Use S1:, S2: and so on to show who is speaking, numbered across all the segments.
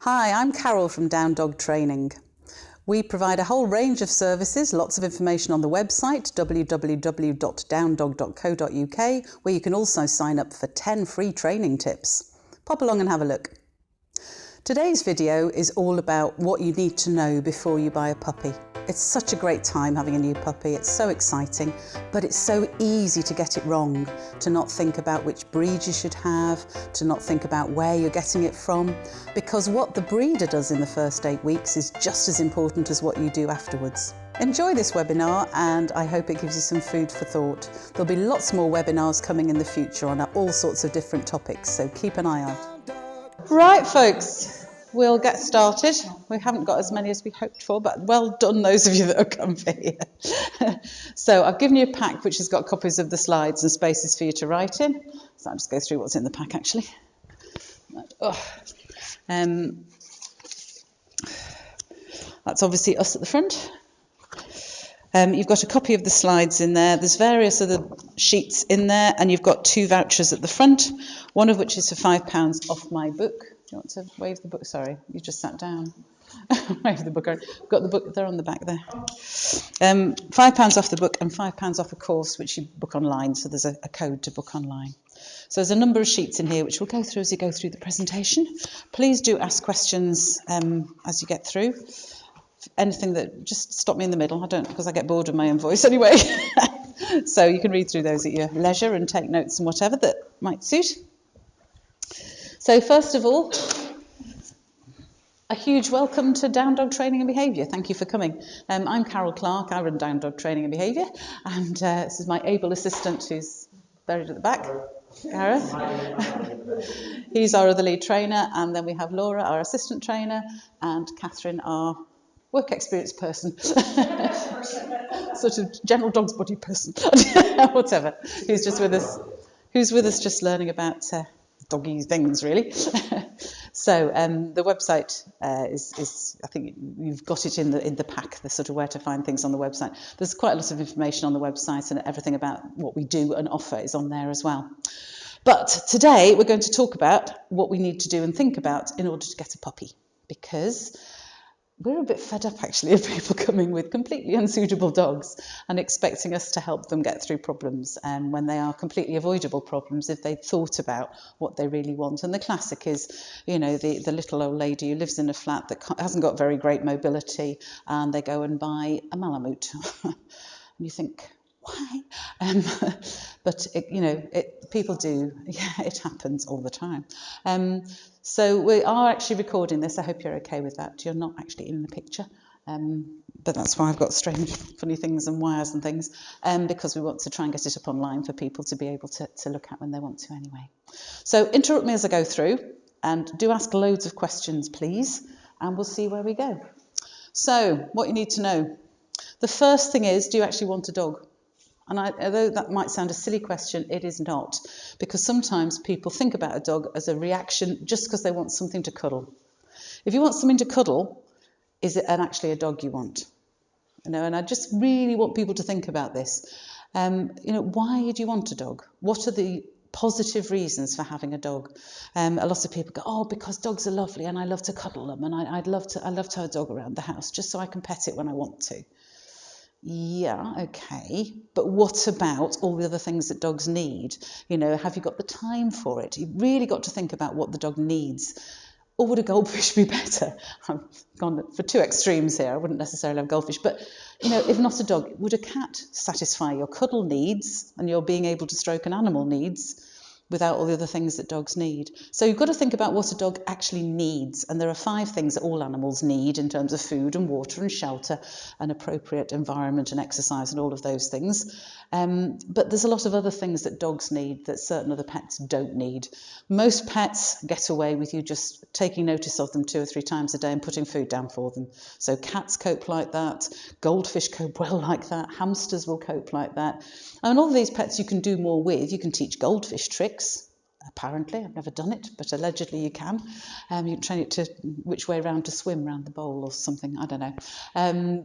S1: Hi, I'm Carol from Down Dog Training. We provide a whole range of services, lots of information on the website www.downdog.co.uk, where you can also sign up for 10 free training tips. Pop along and have a look. Today's video is all about what you need to know before you buy a puppy. It's such a great time having a new puppy. It's so exciting, but it's so easy to get it wrong, to not think about which breed you should have, to not think about where you're getting it from, because what the breeder does in the first 8 weeks is just as important as what you do afterwards. Enjoy this webinar, and I hope it gives you some food for thought. There'll be lots more webinars coming in the future on all sorts of different topics, so keep an eye out. Right, folks, we'll get started. We haven't got as many as we hoped for, but well done those of you that have come for here. So I've given you a pack which has got copies of the slides and spaces for you to write in. So I'll just go through what's in the pack actually. That's obviously us at the front. You've got a copy of the slides in there. There's various other sheets in there, and you've got 2 vouchers at the front, one of which is for £5 off my book. Do you want to wave the book? Sorry, you just sat down. Wave the book. I've got the book there on the back there. £5 off the book and £5 off a course which you book online, so there's a code to book online. So there's a number of sheets in here which we'll go through as you go through the presentation. Please do ask questions as you get through. Anything that, just stop me in the middle. I don't, because I get bored of my own voice anyway. So you can read through those at your leisure and take notes and whatever that might suit. So first of all, a huge welcome to Down Dog Training and Behaviour. Thank you for coming. I'm Carol Clark. I run Down Dog Training and Behaviour, and this is my able assistant who's buried at the back, Gareth. He's our other lead trainer, and then we have Laura, our assistant trainer, and Catherine, our work experience person, sort of general dog's body person, whatever, who's with us just learning about doggy things, really. So the website is, I think you've got it in the pack, the sort of where to find things on the website. There's quite a lot of information on the website, and everything about what we do and offer is on there as well. But today we're going to talk about what we need to do and think about in order to get a puppy, because we're a bit fed up actually of people coming with completely unsuitable dogs and expecting us to help them get through problems, when they are completely avoidable problems if they thought about what they really want. And the classic is, you know, the little old lady who lives in a flat that hasn't got very great mobility, and they go and buy a Malamute. And you think, why? But people do. Yeah, it happens all the time. So we are actually recording this. I hope you're okay with that. You're not actually in the picture, but that's why I've got strange, funny things and wires and things, because we want to try and get it up online for people to be able to look at when they want to anyway. So interrupt me as I go through, and do ask loads of questions, please, and we'll see where we go. So what you need to know. The first thing is, do you actually want a dog? And although that might sound a silly question, it is not, because sometimes people think about a dog as a reaction just because they want something to cuddle. If you want something to cuddle, is it actually a dog you want? And I just really want people to think about this. Why do you want a dog? What are the positive reasons for having a dog? A lot of people go, oh, because dogs are lovely and I love to cuddle them, and I love to have a dog around the house just so I can pet it when I want to. Yeah, okay, but what about all the other things that dogs need? Have you got the time for it? You've really got to think about what the dog needs. Or would a goldfish be better? I've gone for 2 extremes here. I wouldn't necessarily have goldfish, but if not a dog, would a cat satisfy your cuddle needs and your being able to stroke an animal needs without all the other things that dogs need? So you've got to think about what a dog actually needs, and there are 5 things that all animals need in terms of food and water and shelter and appropriate environment and exercise and all of those things. But there's a lot of other things that dogs need that certain other pets don't need. Most pets get away with you just taking notice of them 2 or 3 times a day and putting food down for them. So cats cope like that, goldfish cope well like that, hamsters will cope like that. And all of these pets you can do more with. You can teach goldfish tricks. Apparently, I've never done it, but allegedly you can. You can train it to which way round to swim round the bowl or something, I don't know.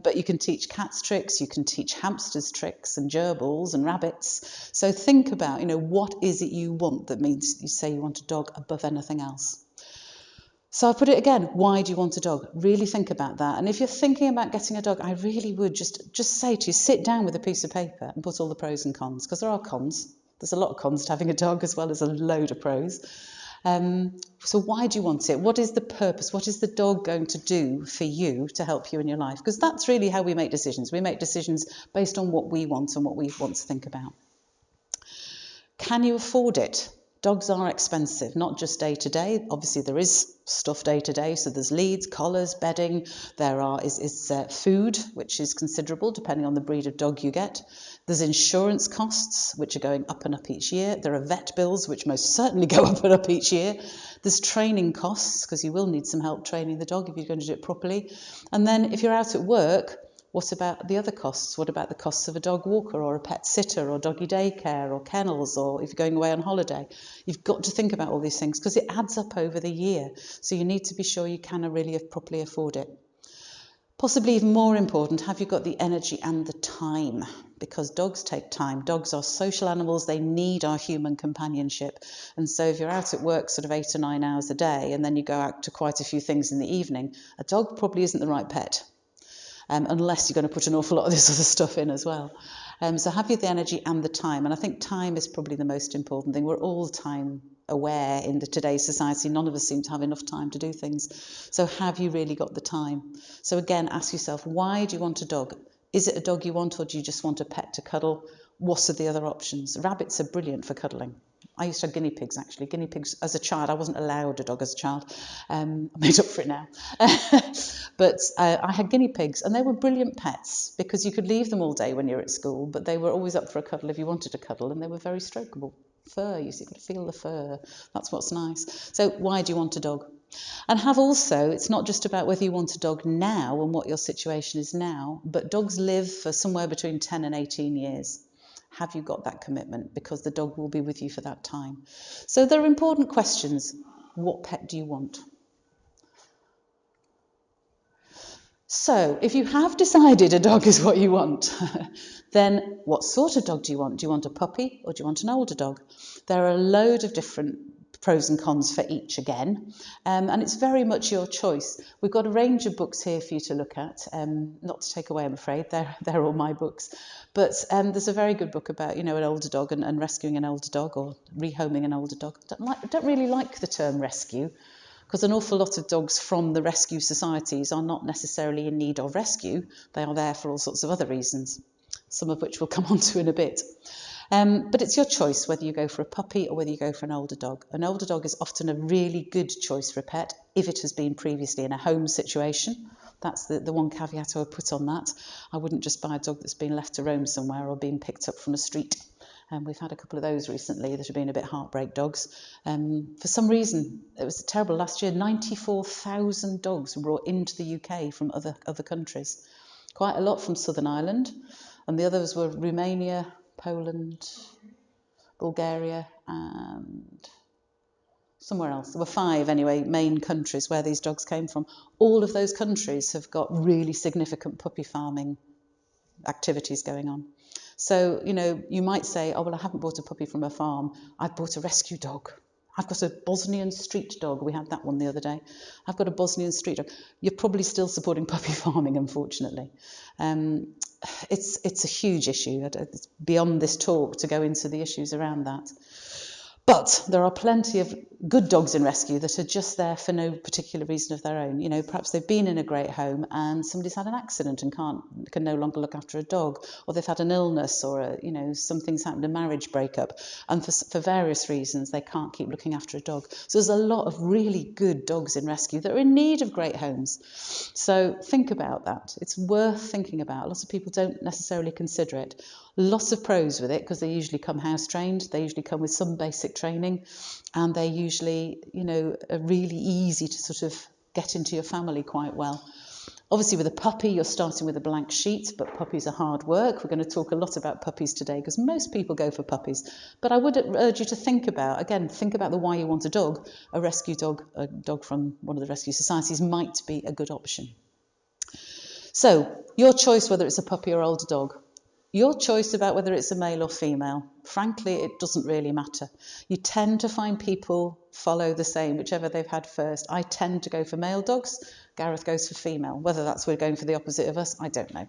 S1: But you can teach cats tricks, you can teach hamsters tricks and gerbils and rabbits. So think about, what is it you want that means you say you want a dog above anything else. So I put it again, why do you want a dog? Really think about that. And if you're thinking about getting a dog, I really would just say to you, sit down with a piece of paper and put all the pros and cons, because there are cons. There's a lot of cons to having a dog as well as a load of pros. So why do you want it? What is the purpose? What is the dog going to do for you to help you in your life? Because that's really how we make decisions. We make decisions based on what we want and what we want to think about. Can you afford it? Dogs are expensive, not just day to day. Obviously, there is stuff day to day. So there's leads, collars, bedding. There is food, which is considerable depending on the breed of dog you get. There's insurance costs, which are going up and up each year. There are vet bills, which most certainly go up and up each year. There's training costs, because you will need some help training the dog if you're going to do it properly. And then if you're out at work, what about the other costs? What about the costs of a dog walker or a pet sitter or doggy daycare or kennels, or if you're going away on holiday? You've got to think about all these things because it adds up over the year. So you need to be sure you can really properly afford it. Possibly even more important, have you got the energy and the time? Because dogs take time. Dogs are social animals. They need our human companionship. And so if you're out at work sort of 8 or 9 hours a day and then you go out to quite a few things in the evening, a dog probably isn't the right pet. Unless you're going to put an awful lot of this other stuff in as well. So have you the energy and the time? And I think time is probably the most important thing. We're all time aware in today's society. None of us seem to have enough time to do things. So have you really got the time? So again, ask yourself, why do you want a dog? Is it a dog you want, or do you just want a pet to cuddle? What are the other options? Rabbits are brilliant for cuddling. I used to have guinea pigs, actually. Guinea pigs as a child. I wasn't allowed a dog as a child. I made up for it now. But I had guinea pigs, and they were brilliant pets because you could leave them all day when you're at school, but they were always up for a cuddle if you wanted a cuddle, and they were very strokeable. Fur, you see, you could feel the fur. That's what's nice. So why do you want a dog? And have also, it's not just about whether you want a dog now and what your situation is now, but dogs live for somewhere between 10 and 18 years. Have you got that commitment? Because the dog will be with you for that time. So there are important questions. What pet do you want? So if you have decided a dog is what you want, then what sort of dog do you want? Do you want a puppy or do you want an older dog? There are a load of different pros and cons for each again, and it's very much your choice. We've got a range of books here for you to look at, not to take away, I'm afraid, they're all my books, but there's a very good book about, an older dog and rescuing an older dog or rehoming an older dog. I don't really like the term rescue, because an awful lot of dogs from the rescue societies are not necessarily in need of rescue. They are there for all sorts of other reasons, some of which we'll come on to in a bit. But it's your choice whether you go for a puppy or whether you go for an older dog. An older dog is often a really good choice for a pet if it has been previously in a home situation. That's the one caveat I would put on that. I wouldn't just buy a dog that's been left to roam somewhere or been picked up from a street. We've had a couple of those recently that have been a bit heartbreak dogs. For some reason, it was terrible. Last year, 94,000 dogs were brought into the UK from other countries. Quite a lot from Southern Ireland, and the others were Romania, Poland, Bulgaria, and somewhere else. There were 5 anyway, main countries where these dogs came from. All of those countries have got really significant puppy farming activities going on. So, you might say, oh, well, I haven't bought a puppy from a farm. I've bought a rescue dog. I've got a Bosnian street dog. We had that one the other day. I've got a Bosnian street dog. You're probably still supporting puppy farming, unfortunately. It's a huge issue. It's beyond this talk to go into the issues around that. But there are plenty of good dogs in rescue that are just there for no particular reason of their own. Perhaps they've been in a great home and somebody's had an accident and can no longer look after a dog, or they've had an illness, or something's happened, a marriage breakup, and for various reasons they can't keep looking after a dog. So there's a lot of really good dogs in rescue that are in need of great homes. So think about that. It's worth thinking about. Lots of people don't necessarily consider it. Lots of pros with it because they usually come house trained. They usually come with some basic training, and they usually, are really easy to sort of get into your family quite well. Obviously, with a puppy, you're starting with a blank sheet, but puppies are hard work. We're going to talk a lot about puppies today because most people go for puppies. But I would urge you to think about the why you want a dog. A rescue dog, a dog from one of the rescue societies might be a good option. So, your choice whether it's a puppy or older dog. Your choice about whether it's a male or female, frankly, it doesn't really matter. You tend to find people follow the same, whichever they've had first. I tend to go for male dogs. Gareth goes for female. Whether that's we're going for the opposite of us, I don't know.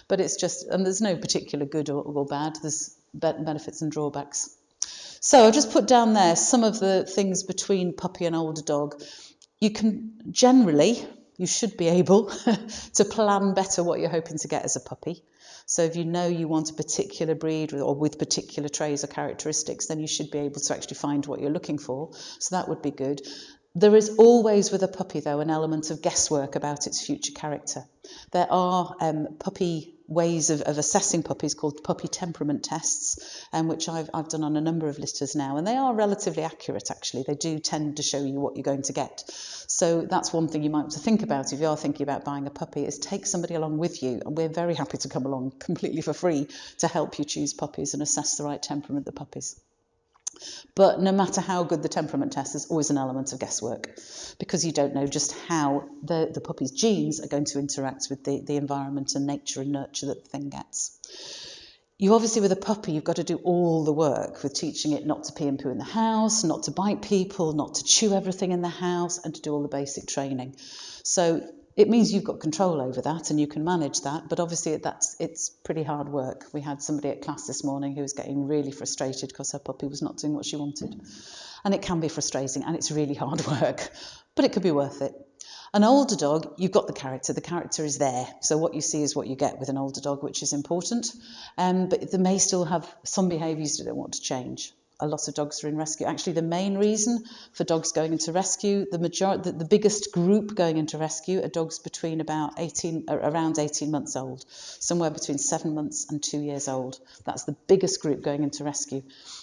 S1: But it's just, and there's no particular good or bad. There's benefits and drawbacks. So I've just put down there some of the things between puppy and older dog. You can generally, you should be able to plan better what you're hoping to get as a puppy. So if you know you want a particular breed or with particular traits or characteristics, then you should be able to actually find what you're looking for. So that would be good. There is always with a puppy, though, an element of guesswork about its future character. There are puppy ways of assessing puppies called puppy temperament tests, which I've done on a number of litters now, and they are relatively accurate, actually. They do tend to show you what you're going to get. So that's one thing you might want to think about if you are thinking about buying a puppy, is take somebody along with you, and we're very happy to come along completely for free to help you choose puppies and assess the right temperament of the puppies. But no matter how good the temperament test, there's always an element of guesswork because you don't know just how the puppy's genes are going to interact with the environment and nature and nurture that the thing gets. You obviously, with a puppy, you've got to do all the work with teaching it not to pee and poo in the house, not to bite people, not to chew everything in the house, and to do all the basic training. So it means you've got control over that and you can manage that, but obviously it's pretty hard work. We had somebody at class this morning who was getting really frustrated because her puppy was not doing what she wanted. And it can be frustrating and it's really hard work, but it could be worth it. An older dog, you've got the character is there. So what you see is what you get with an older dog, which is important. But they may still have some behaviours that they don't want to change. A lot of dogs are in rescue. Actually, the main reason for dogs going into rescue, the biggest group going into rescue are dogs between around 18 months old, somewhere between 7 months and 2 years old. That's the biggest group going into rescue.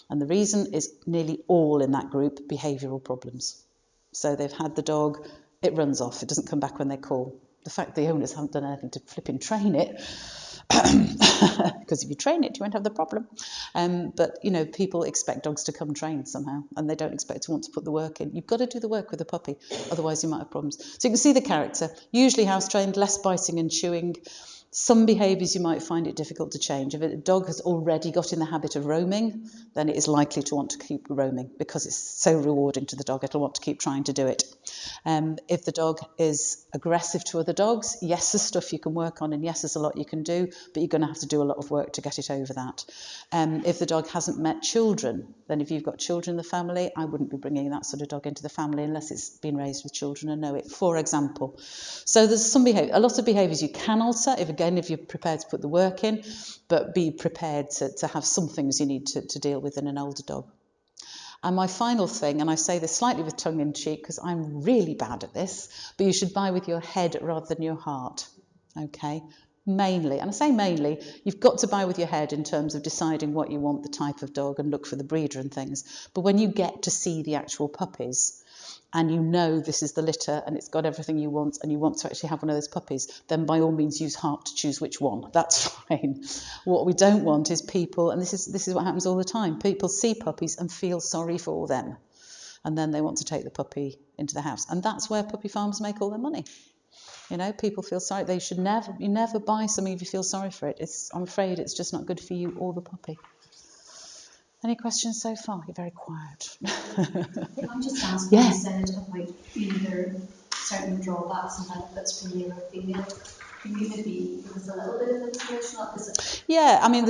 S1: And the reason is nearly all in that group behavioural problems. So they've had the dog, it runs off, it doesn't come back when they call. The fact the owners haven't done anything to flipping train it, because if you train it, you won't have the problem. But, you know, people expect dogs to come trained somehow, and they don't expect to want to put the work in. You've got to do the work with a puppy, otherwise you might have problems. So you can see the character, usually house trained, less biting and chewing. Some behaviours you might find it difficult to change. If a dog has already got in the habit of roaming, then it is likely to want to keep roaming because it's so rewarding to the dog, it'll want to keep trying to do it. If the dog is aggressive to other dogs, yes, there's stuff you can work on and yes, there's a lot you can do, but you're going to have to do a lot of work to get it over that. If the dog hasn't met children, then if you've got children in the family, I wouldn't be bringing that sort of dog into the family unless it's been raised with children and know it, for example. So there's a lot of behaviours you can alter, if you're prepared to put the work in, but be prepared to have some things you need to deal with in an older dog. And my final thing, and I say this slightly with tongue in cheek because I'm really bad at this, but you should buy with your head rather than your heart, okay? Mainly, and I say mainly, you've got to buy with your head in terms of deciding what you want, the type of dog, and look for the breeder and things. But when you get to see the actual puppies, and you know this is the litter and it's got everything you want and you want to actually have one of those puppies, then by all means use heart to choose which one. That's fine. What we don't want is people, and this is what happens all the time, people see puppies and feel sorry for them. And then they want to take the puppy into the house. And that's where puppy farms make all their money. You know, people feel sorry. You never buy something if you feel sorry for it. I'm afraid it's just not good for you or the puppy. Any questions so far? You're very quiet.
S2: If I'm just asking, you said about, there are certain drawbacks and benefits for male or female. Can you maybe give us a little bit of information on this?
S1: Yeah, I mean,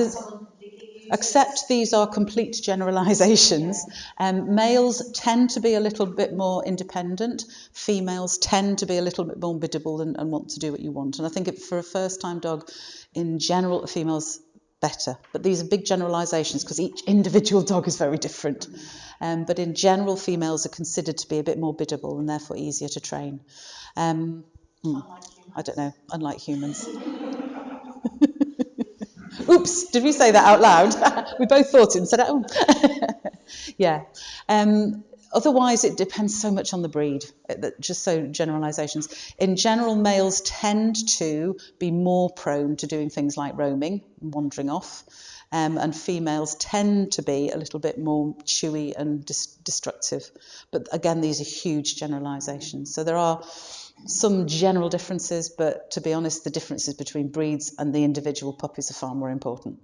S1: except these are complete generalisations.
S2: Yeah.
S1: Males tend to be a little bit more independent. Females tend to be a little bit more biddable and want to do what you want. And I think for a first-time dog, in general, females better. But these are big generalisations because each individual dog is very different. But in general, females are considered to be a bit more biddable and therefore easier to train. I don't know, unlike humans. Oops, did we say that out loud? We both thought it and said it. Oh. Yeah. Otherwise, it depends so much on the breed, just so generalisations. In general, males tend to be more prone to doing things like roaming, wandering off, and females tend to be a little bit more chewy and destructive. But again, these are huge generalisations. So there are some general differences, but to be honest, the differences between breeds and the individual puppies are far more important.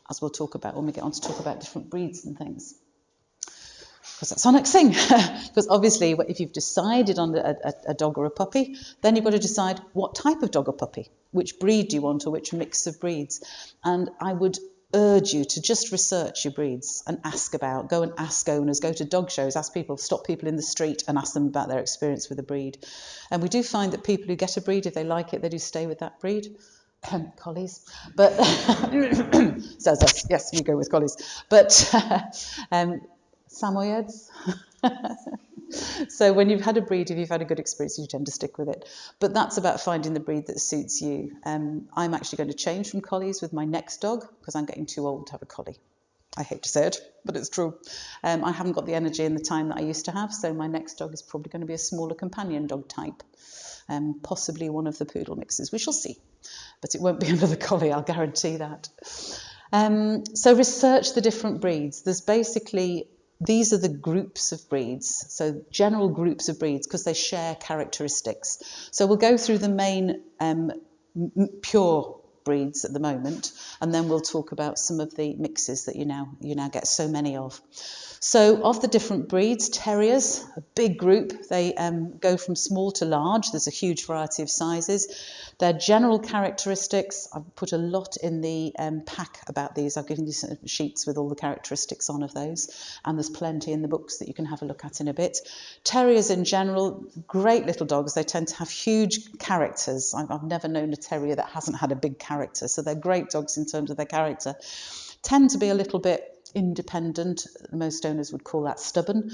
S1: as we'll talk about when we get on to talk about different breeds and things. Because that's our next thing. Because obviously, if you've decided on a dog or a puppy, then you've got to decide what type of dog or puppy, which breed do you want, or which mix of breeds. And I would urge you to just research your breeds and go and ask owners, go to dog shows, ask people, stop people in the street and ask them about their experience with a breed. And we do find that people who get a breed, if they like it, they do stay with that breed. Collies, but says us. Yes, we go with collies, but Samoyeds. So when you've had a breed, if you've had a good experience, you tend to stick with it. But that's about finding the breed that suits you. I'm actually going to change from collies with my next dog because I'm getting too old to have a collie. I hate to say it, but it's true. I haven't got the energy and the time that I used to have, so my next dog is probably going to be a smaller companion dog type, possibly one of the poodle mixes. We shall see, but it won't be another collie, I'll guarantee that. So research the different breeds. These are the groups of breeds, so general groups of breeds, because they share characteristics. So we'll go through the main pure breeds at the moment, and then we'll talk about some of the mixes that you now get so many of. So of the different breeds, terriers, a big group, they go from small to large. There's a huge variety of sizes. Their general characteristics, I've put a lot in the pack about these. I've given you some sheets with all the characteristics on of those, and there's plenty in the books that you can have a look at in a bit. Terriers in general, great little dogs. They tend to have huge characters. I've never known a terrier that hasn't had a big character, so they're great dogs in terms of their character. Tend to be a little bit independent. Most owners would call that stubborn,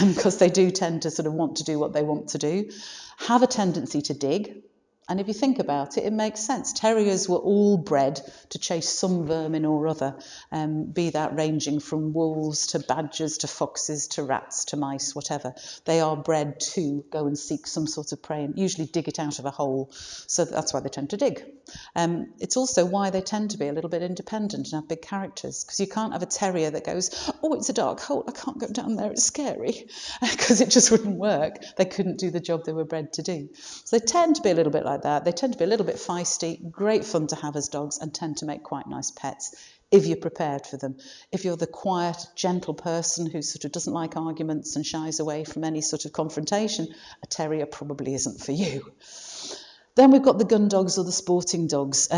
S1: because they do tend to sort of want to do what they want to do. Have a tendency to dig. And if you think about it, it makes sense. Terriers were all bred to chase some vermin or other, be that ranging from wolves to badgers to foxes to rats to mice, whatever. They are bred to go and seek some sort of prey and usually dig it out of a hole. So that's why they tend to dig. It's also why they tend to be a little bit independent and have big characters, because you can't have a terrier that goes, oh, it's a dark hole, I can't go down there, it's scary, because it just wouldn't work. They couldn't do the job they were bred to do. So they tend to be a little bit like that. They tend to be a little bit feisty, great fun to have as dogs, and tend to make quite nice pets if you're prepared for them. If you're the quiet, gentle person who sort of doesn't like arguments and shies away from any sort of confrontation, a terrier probably isn't for you. Then we've got the gun dogs or the sporting dogs.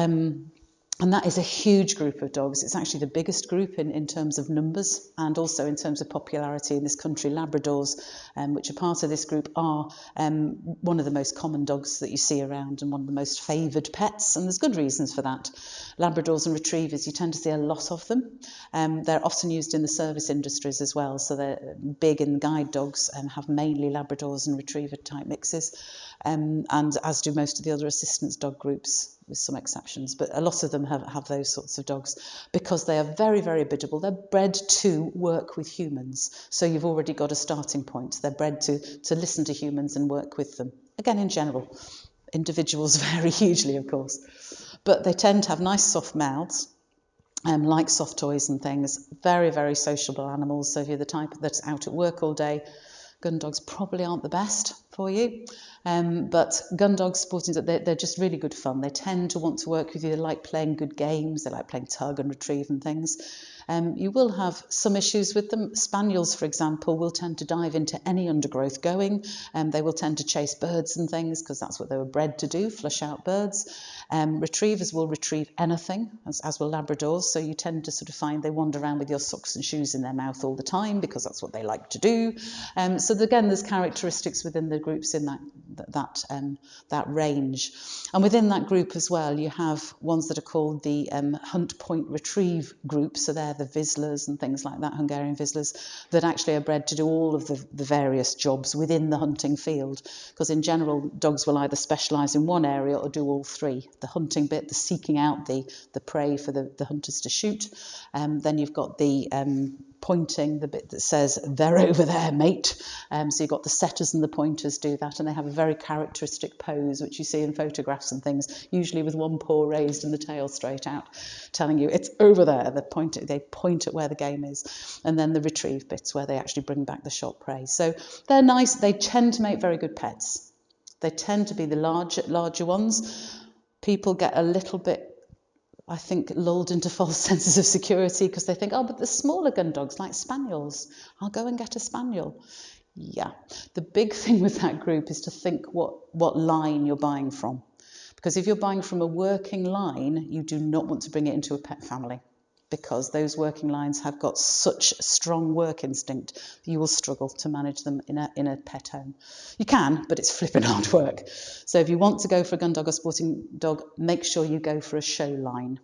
S1: And that is a huge group of dogs. It's actually the biggest group in terms of numbers and also in terms of popularity in this country. Labradors, which are part of this group, are one of the most common dogs that you see around and one of the most favoured pets, and there's good reasons for that. Labradors and retrievers, you tend to see a lot of them. They're often used in the service industries as well, so they're big in guide dogs and have mainly Labradors and retriever type mixes, and as do most of the other assistance dog groups, with some exceptions, but a lot of them have those sorts of dogs because they are very, very biddable. They're bred to work with humans, so you've already got a starting point. They're bred to listen to humans and work with them. Again, in general, individuals vary hugely, of course, but they tend to have nice soft mouths, like soft toys and things. Very, very sociable animals, so if you're the type that's out at work all day, gun dogs probably aren't the best for you. But gun dogs, sporting dogs, they're just really good fun. They tend to want to work with you. They like playing good games. They like playing tug and retrieve and things. You will have some issues with them. Spaniels, for example, will tend to dive into any undergrowth going. They will tend to chase birds and things because that's what they were bred to do, flush out birds. Retrievers will retrieve anything, as will Labradors. So you tend to sort of find they wander around with your socks and shoes in their mouth all the time because that's what they like to do. So again, there's characteristics within the groups in that range. And within that group as well, you have ones that are called the hunt, point, retrieve group. So they're the Vizslas and things like that, Hungarian Vizslas, that actually are bred to do all of the various jobs within the hunting field. Because in general, dogs will either specialise in one area or do all three. The hunting bit, the seeking out the prey for the hunters to shoot. Then you've got the pointing, the bit that says, they're over there, mate. So you've got the setters and the pointers do that, and they have a very characteristic pose, which you see in photographs and things, usually with one paw raised and the tail straight out, telling you it's over there. They point at where the game is. And then the retrieve bits, where they actually bring back the shot prey. So they're nice. They tend to make very good pets. They tend to be the larger ones. People get a little bit, I think, lulled into false senses of security because they think, oh, but the smaller gun dogs like spaniels, I'll go and get a spaniel. Yeah, the big thing with that group is to think what line you're buying from. Because if you're buying from a working line, you do not want to bring it into a pet family, because those working lines have got such strong work instinct, you will struggle to manage them in a pet home. You can, but it's flipping hard work. So if you want to go for a gun dog or sporting dog, make sure you go for a show line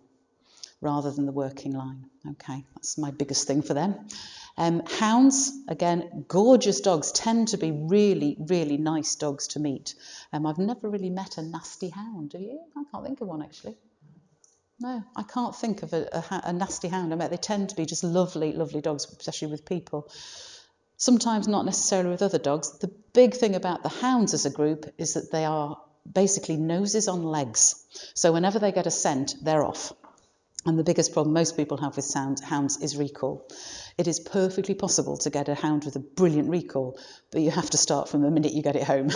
S1: rather than the working line. Okay, that's my biggest thing for them. Hounds, again, gorgeous dogs, tend to be really, really nice dogs to meet. I've never really met a nasty hound. Have you? I can't think of one, actually. No, I can't think of a nasty hound. I mean, they tend to be just lovely, lovely dogs, especially with people. Sometimes not necessarily with other dogs. The big thing about the hounds as a group is that they are basically noses on legs. So whenever they get a scent, they're off. And the biggest problem most people have with hounds is recall. It is perfectly possible to get a hound with a brilliant recall, but you have to start from the minute you get it home.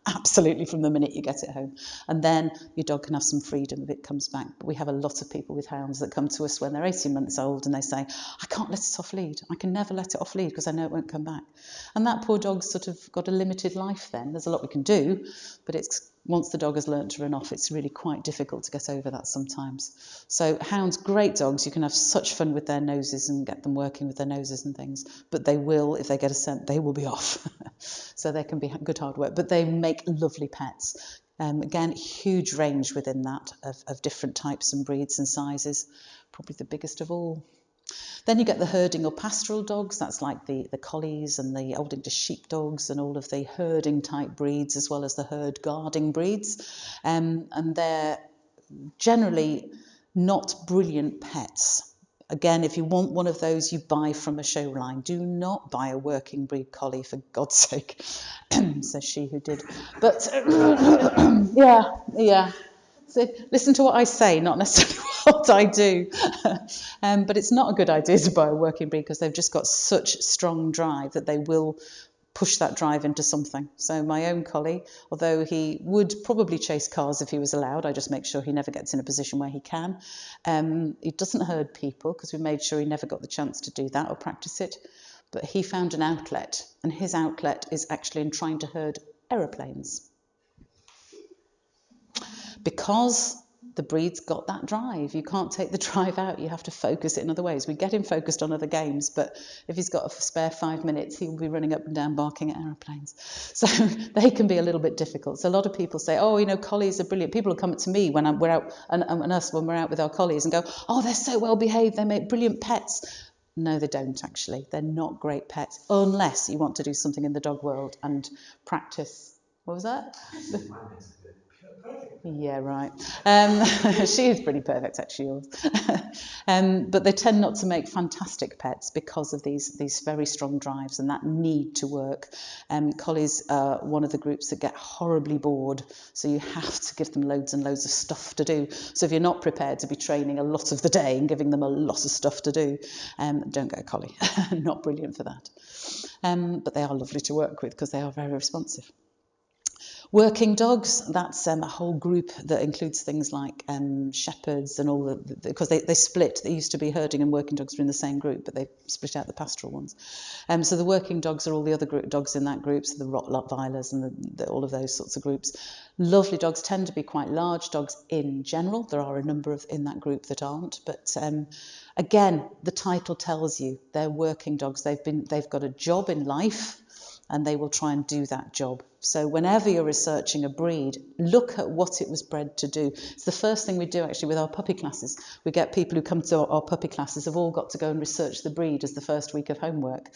S1: Absolutely from the minute you get it home. And then your dog can have some freedom if it comes back. But we have a lot of people with hounds that come to us when they're 18 months old and they say, I can't let it off lead. I can never let it off lead because I know it won't come back. And that poor dog's sort of got a limited life then. There's a lot we can do, but once the dog has learnt to run off, it's really quite difficult to get over that sometimes. So hounds, great dogs. You can have such fun with their noses and get them working with their noses and things. But they will, if they get a scent, they will be off. So they can be good hard work. But they make lovely pets. Again, huge range within that of different types and breeds and sizes. Probably the biggest of all. Then you get the herding or pastoral dogs. That's like the collies and the Old English sheepdogs and all of the herding type breeds, as well as the herd guarding breeds. And they're generally not brilliant pets. Again, if you want one of those, you buy from a show line. Do not buy a working breed collie, for God's sake, says she who did. But yeah. So listen to what I say, not necessarily what I do. But it's not a good idea to buy a working breed because they've just got such strong drive that they will push that drive into something. So my own collie, although he would probably chase cars if he was allowed, I just make sure he never gets in a position where he can. He doesn't herd people because we made sure he never got the chance to do that or practice it. But he found an outlet, and his outlet is actually in trying to herd aeroplanes. Because the breed's got that drive. You can't take the drive out. You have to focus it in other ways. We get him focused on other games, but if he's got a spare 5 minutes, he will be running up and down barking at aeroplanes. So they can be a little bit difficult. So a lot of people say, oh, collies are brilliant. People will come to me when we're out, and us when we're out with our collies and go, oh, they're so well behaved. They make brilliant pets. No, they don't actually. They're not great pets unless you want to do something in the dog world and practice. What was that? Yeah, right. She is pretty perfect, actually, yours. But they tend not to make fantastic pets because of these very strong drives and that need to work. Collies are one of the groups that get horribly bored, so you have to give them loads and loads of stuff to do. So if you're not prepared to be training a lot of the day and giving them a lot of stuff to do, don't get a collie. Not brilliant for that. But they are lovely to work with because they are very responsive. Working dogs, that's a whole group that includes things like shepherds and all because they split. They used to be herding and working dogs were in the same group, but they split out the pastoral ones. So the working dogs are all the other dogs in that group, so the Rottweilers and all of those sorts of groups. Lovely dogs tend to be quite large dogs in general. There are a number in that group that aren't, but again, the title tells you they're working dogs. They've got a job in life, and they will try and do that job. So whenever you're researching a breed, look at what it was bred to do. It's the first thing we do actually with our puppy classes. We get people who come to our puppy classes have all got to go and research the breed as the first week of homework,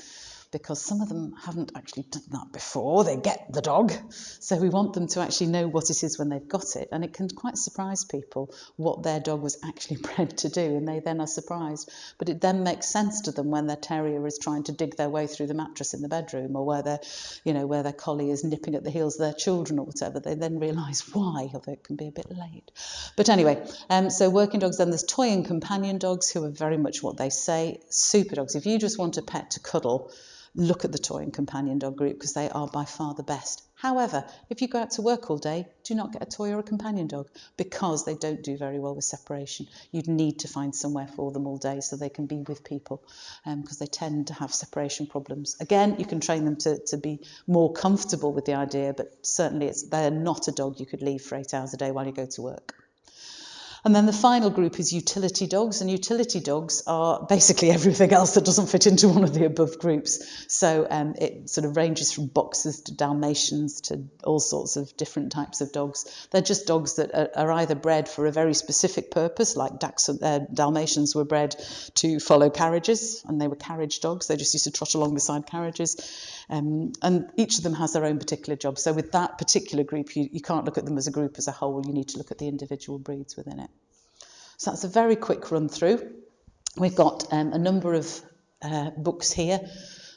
S1: because some of them haven't actually done that before they get the dog. So we want them to actually know what it is when they've got it, and it can quite surprise people what their dog was actually bred to do, and they then are surprised. But it then makes sense to them when their terrier is trying to dig their way through the mattress in the bedroom, or where their collie is nipping at the heels of their children or whatever. They then realise why, although it can be a bit late. But anyway, so working dogs. Then there's toy and companion dogs, who are very much what they say, super dogs. If you just want a pet to cuddle, look at the toy and companion dog group because they are by far the best. However, if you go out to work all day, do not get a toy or a companion dog because they don't do very well with separation. You'd need to find somewhere for them all day so they can be with people because they tend to have separation problems. Again, you can train them to be more comfortable with the idea, but certainly they're not a dog you could leave for 8 hours a day while you go to work. And then the final group is utility dogs, and utility dogs are basically everything else that doesn't fit into one of the above groups. So it sort of ranges from boxers to Dalmatians to all sorts of different types of dogs. They're just dogs that are either bred for a very specific purpose, like Dalmatians were bred to follow carriages, and they were carriage dogs. They just used to trot along beside carriages. And each of them has their own particular job. So with that particular group, you can't look at them as a group as a whole. You need to look at the individual breeds within it. So that's a very quick run through. We've got a number of books here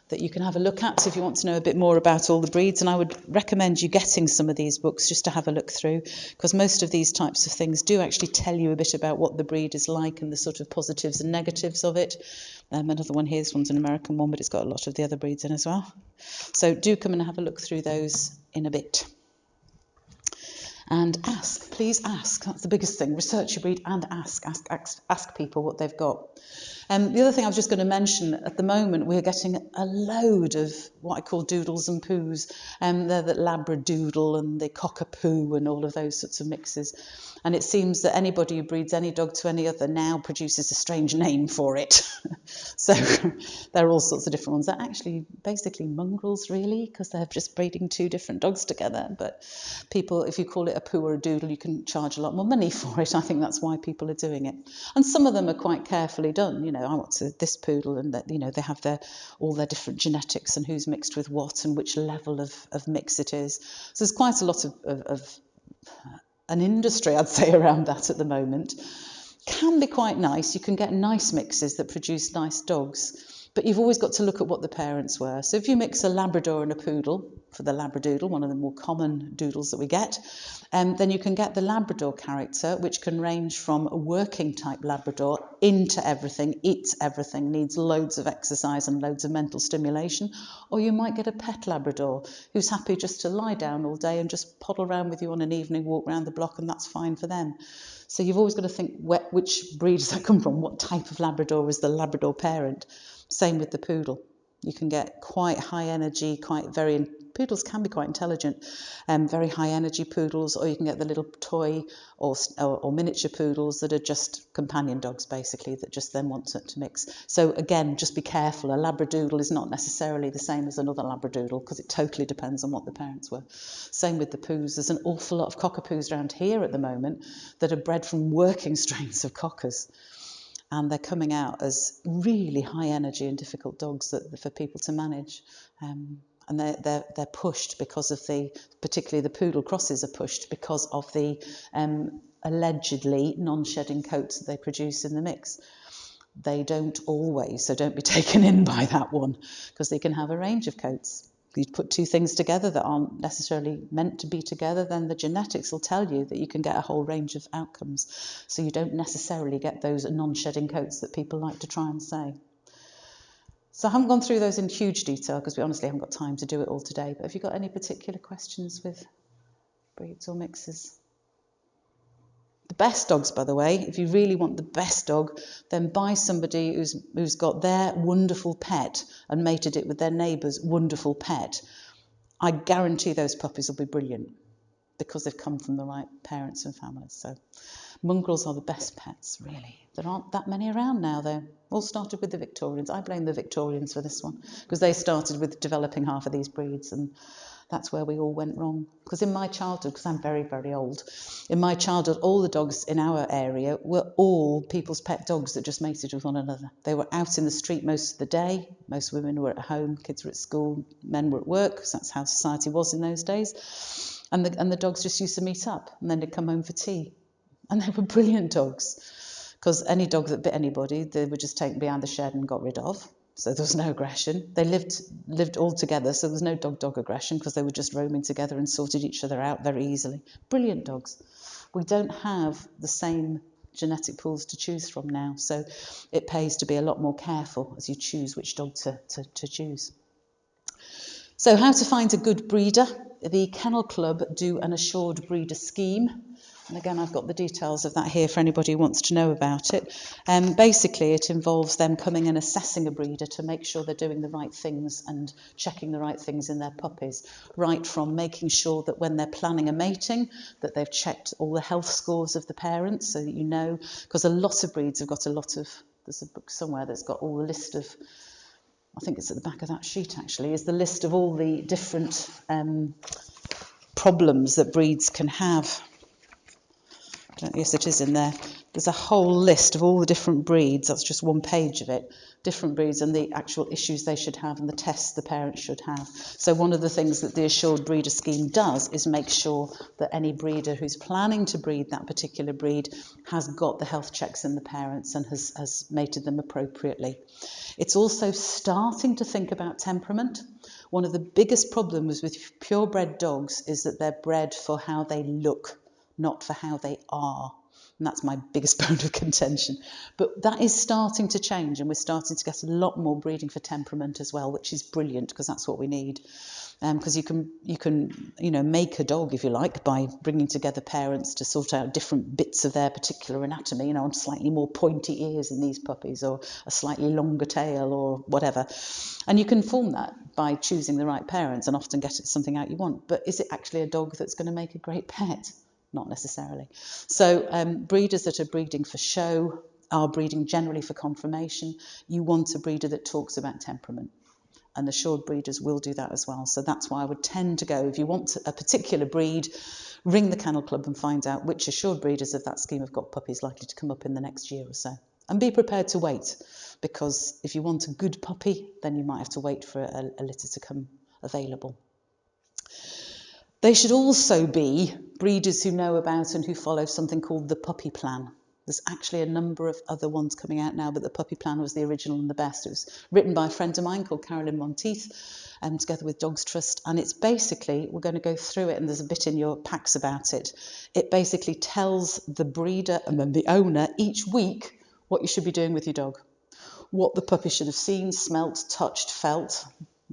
S1: that you can have a look at if you want to know a bit more about all the breeds, and I would recommend you getting some of these books just to have a look through, because most of these types of things do actually tell you a bit about what the breed is like and the sort of positives and negatives of it. Another one here, this one's an American one, but it's got a lot of the other breeds in as well. So do come and have a look through those in a bit. And please ask. That's the biggest thing. Research your breed and ask people what they've got. The other thing I was just going to mention, at the moment we're getting a load of what I call doodles and poos. They're the Labradoodle and the Cockapoo and all of those sorts of mixes. And it seems that anybody who breeds any dog to any other now produces a strange name for it. So there are all sorts of different ones. They're actually basically mongrels, really, because they're just breeding two different dogs together. But people, if you call it a poo or a doodle, you can charge a lot more money for it. I think that's why people are doing it. And some of them are quite carefully done. You know, I want this poodle, and that, you know, they have all their different genetics and who's mixed with what and which level of mix it is. So there's quite a lot of an industry, I'd say, around that at the moment. Can be quite nice. You can get nice mixes that produce nice dogs, but you've always got to look at what the parents were. So if you mix a Labrador and a poodle, for the Labradoodle, one of the more common doodles that we get, then you can get the Labrador character, which can range from a working type Labrador into everything, eats everything, needs loads of exercise and loads of mental stimulation, or you might get a pet Labrador who's happy just to lie down all day and just poddle around with you on an evening walk around the block, and that's fine for them. So you've always got to think which breed does that come from, what type of Labrador is the Labrador parent. Same with the poodle. You can get quite high energy, poodles can be quite intelligent, very high energy poodles, or you can get the little toy or miniature poodles that are just companion dogs, basically, that just then want to mix. So again, just be careful. A Labradoodle is not necessarily the same as another Labradoodle because it totally depends on what the parents were. Same with the poos. There's an awful lot of cockapoos around here at the moment that are bred from working strains of cockers. And they're coming out as really high energy and difficult dogs for people to manage. And they're pushed because of particularly the poodle crosses are pushed because of the allegedly non-shedding coats that they produce in the mix. They don't always, so don't be taken in by that one, because they can have a range of coats. You put two things together that aren't necessarily meant to be together, then the genetics will tell you that you can get a whole range of outcomes. So you don't necessarily get those non-shedding coats that people like to try and say. So I haven't gone through those in huge detail because we honestly haven't got time to do it all today. But have you got any particular questions with breeds or mixes? The best dogs, by the way, if you really want the best dog, then buy somebody who's got their wonderful pet and mated it with their neighbour's wonderful pet. I guarantee those puppies will be brilliant because they've come from the right parents and families. So mongrels are the best pets, really. There aren't that many around now, though. All started with the Victorians. I blame the Victorians for this one because they started with developing half of these breeds, and that's where we all went wrong. Because in my childhood, because I'm very, very old, in my childhood, all the dogs in our area were all people's pet dogs that just mated with one another. They were out in the street most of the day. Most women were at home, kids were at school, men were at work, because that's how society was in those days. And the dogs just used to meet up, and then they'd come home for tea. And they were brilliant dogs, because any dog that bit anybody, they were just taken behind the shed and got rid of. So there was no aggression. They lived all together, so there was no dog-dog aggression because they were just roaming together and sorted each other out very easily. Brilliant dogs. We don't have the same genetic pools to choose from now, so it pays to be a lot more careful as you choose which dog to choose. So how to find a good breeder. The Kennel Club do an assured breeder scheme. And again, I've got the details of that here for anybody who wants to know about it. Basically, it involves them coming and assessing a breeder to make sure they're doing the right things and checking the right things in their puppies, right from making sure that when they're planning a mating, that they've checked all the health scores of the parents so that you know, because a lot of breeds have got there's a book somewhere that's got all the list of, I think it's at the back of that sheet actually, is the list of all the different problems that breeds can have. Yes, it is in there. There's a whole list of all the different breeds. That's just one page of it. Different breeds and the actual issues they should have and the tests the parents should have. So one of the things that the Assured Breeder Scheme does is make sure that any breeder who's planning to breed that particular breed has got the health checks in the parents and has mated them appropriately. It's also starting to think about temperament. One of the biggest problems with purebred dogs is that they're bred for how they look, not for how they are. And that's my biggest bone of contention. But that is starting to change, and we're starting to get a lot more breeding for temperament as well, which is brilliant because that's what we need. Because you can make a dog, if you like, by bringing together parents to sort out different bits of their particular anatomy, slightly more pointy ears in these puppies or a slightly longer tail or whatever. And you can form that by choosing the right parents and often get something out you want. But is it actually a dog that's going to make a great pet? Not necessarily. So breeders that are breeding for show are breeding generally for conformation. You want a breeder that talks about temperament. And assured breeders will do that as well. So that's why I would tend to go, if you want a particular breed, ring the Kennel Club and find out which assured breeders of that scheme have got puppies likely to come up in the next year or so. And be prepared to wait, because if you want a good puppy, then you might have to wait for a litter to come available. They should also be breeders who know about and who follow something called the puppy plan. There's actually a number of other ones coming out now, but the puppy plan was the original and the best. It was written by a friend of mine called Carolyn Monteith, together with Dogs Trust. And it's basically, we're going to go through it, and there's a bit in your packs about it. It basically tells the breeder and then the owner each week what you should be doing with your dog, what the puppy should have seen, smelt, touched, felt,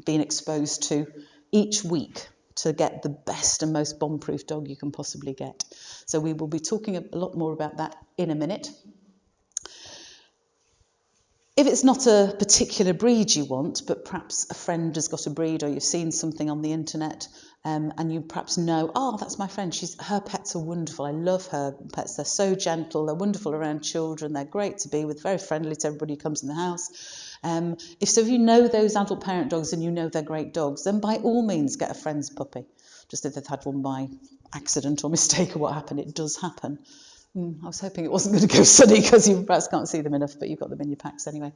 S1: been exposed to each week, to get the best and most bomb-proof dog you can possibly get. So we will be talking a lot more about that in a minute. If it's not a particular breed you want, but perhaps a friend has got a breed or you've seen something on the internet, and you perhaps know, that's my friend, her pets are wonderful, I love her pets, they're so gentle, they're wonderful around children, they're great to be with, very friendly to everybody who comes in the house. If you know those adult parent dogs and you know they're great dogs, then by all means get a friend's puppy. Just if they've had one by accident or mistake or what happened, it does happen. I was hoping it wasn't going to go sunny because you perhaps can't see them enough, but you've got them in your packs anyway.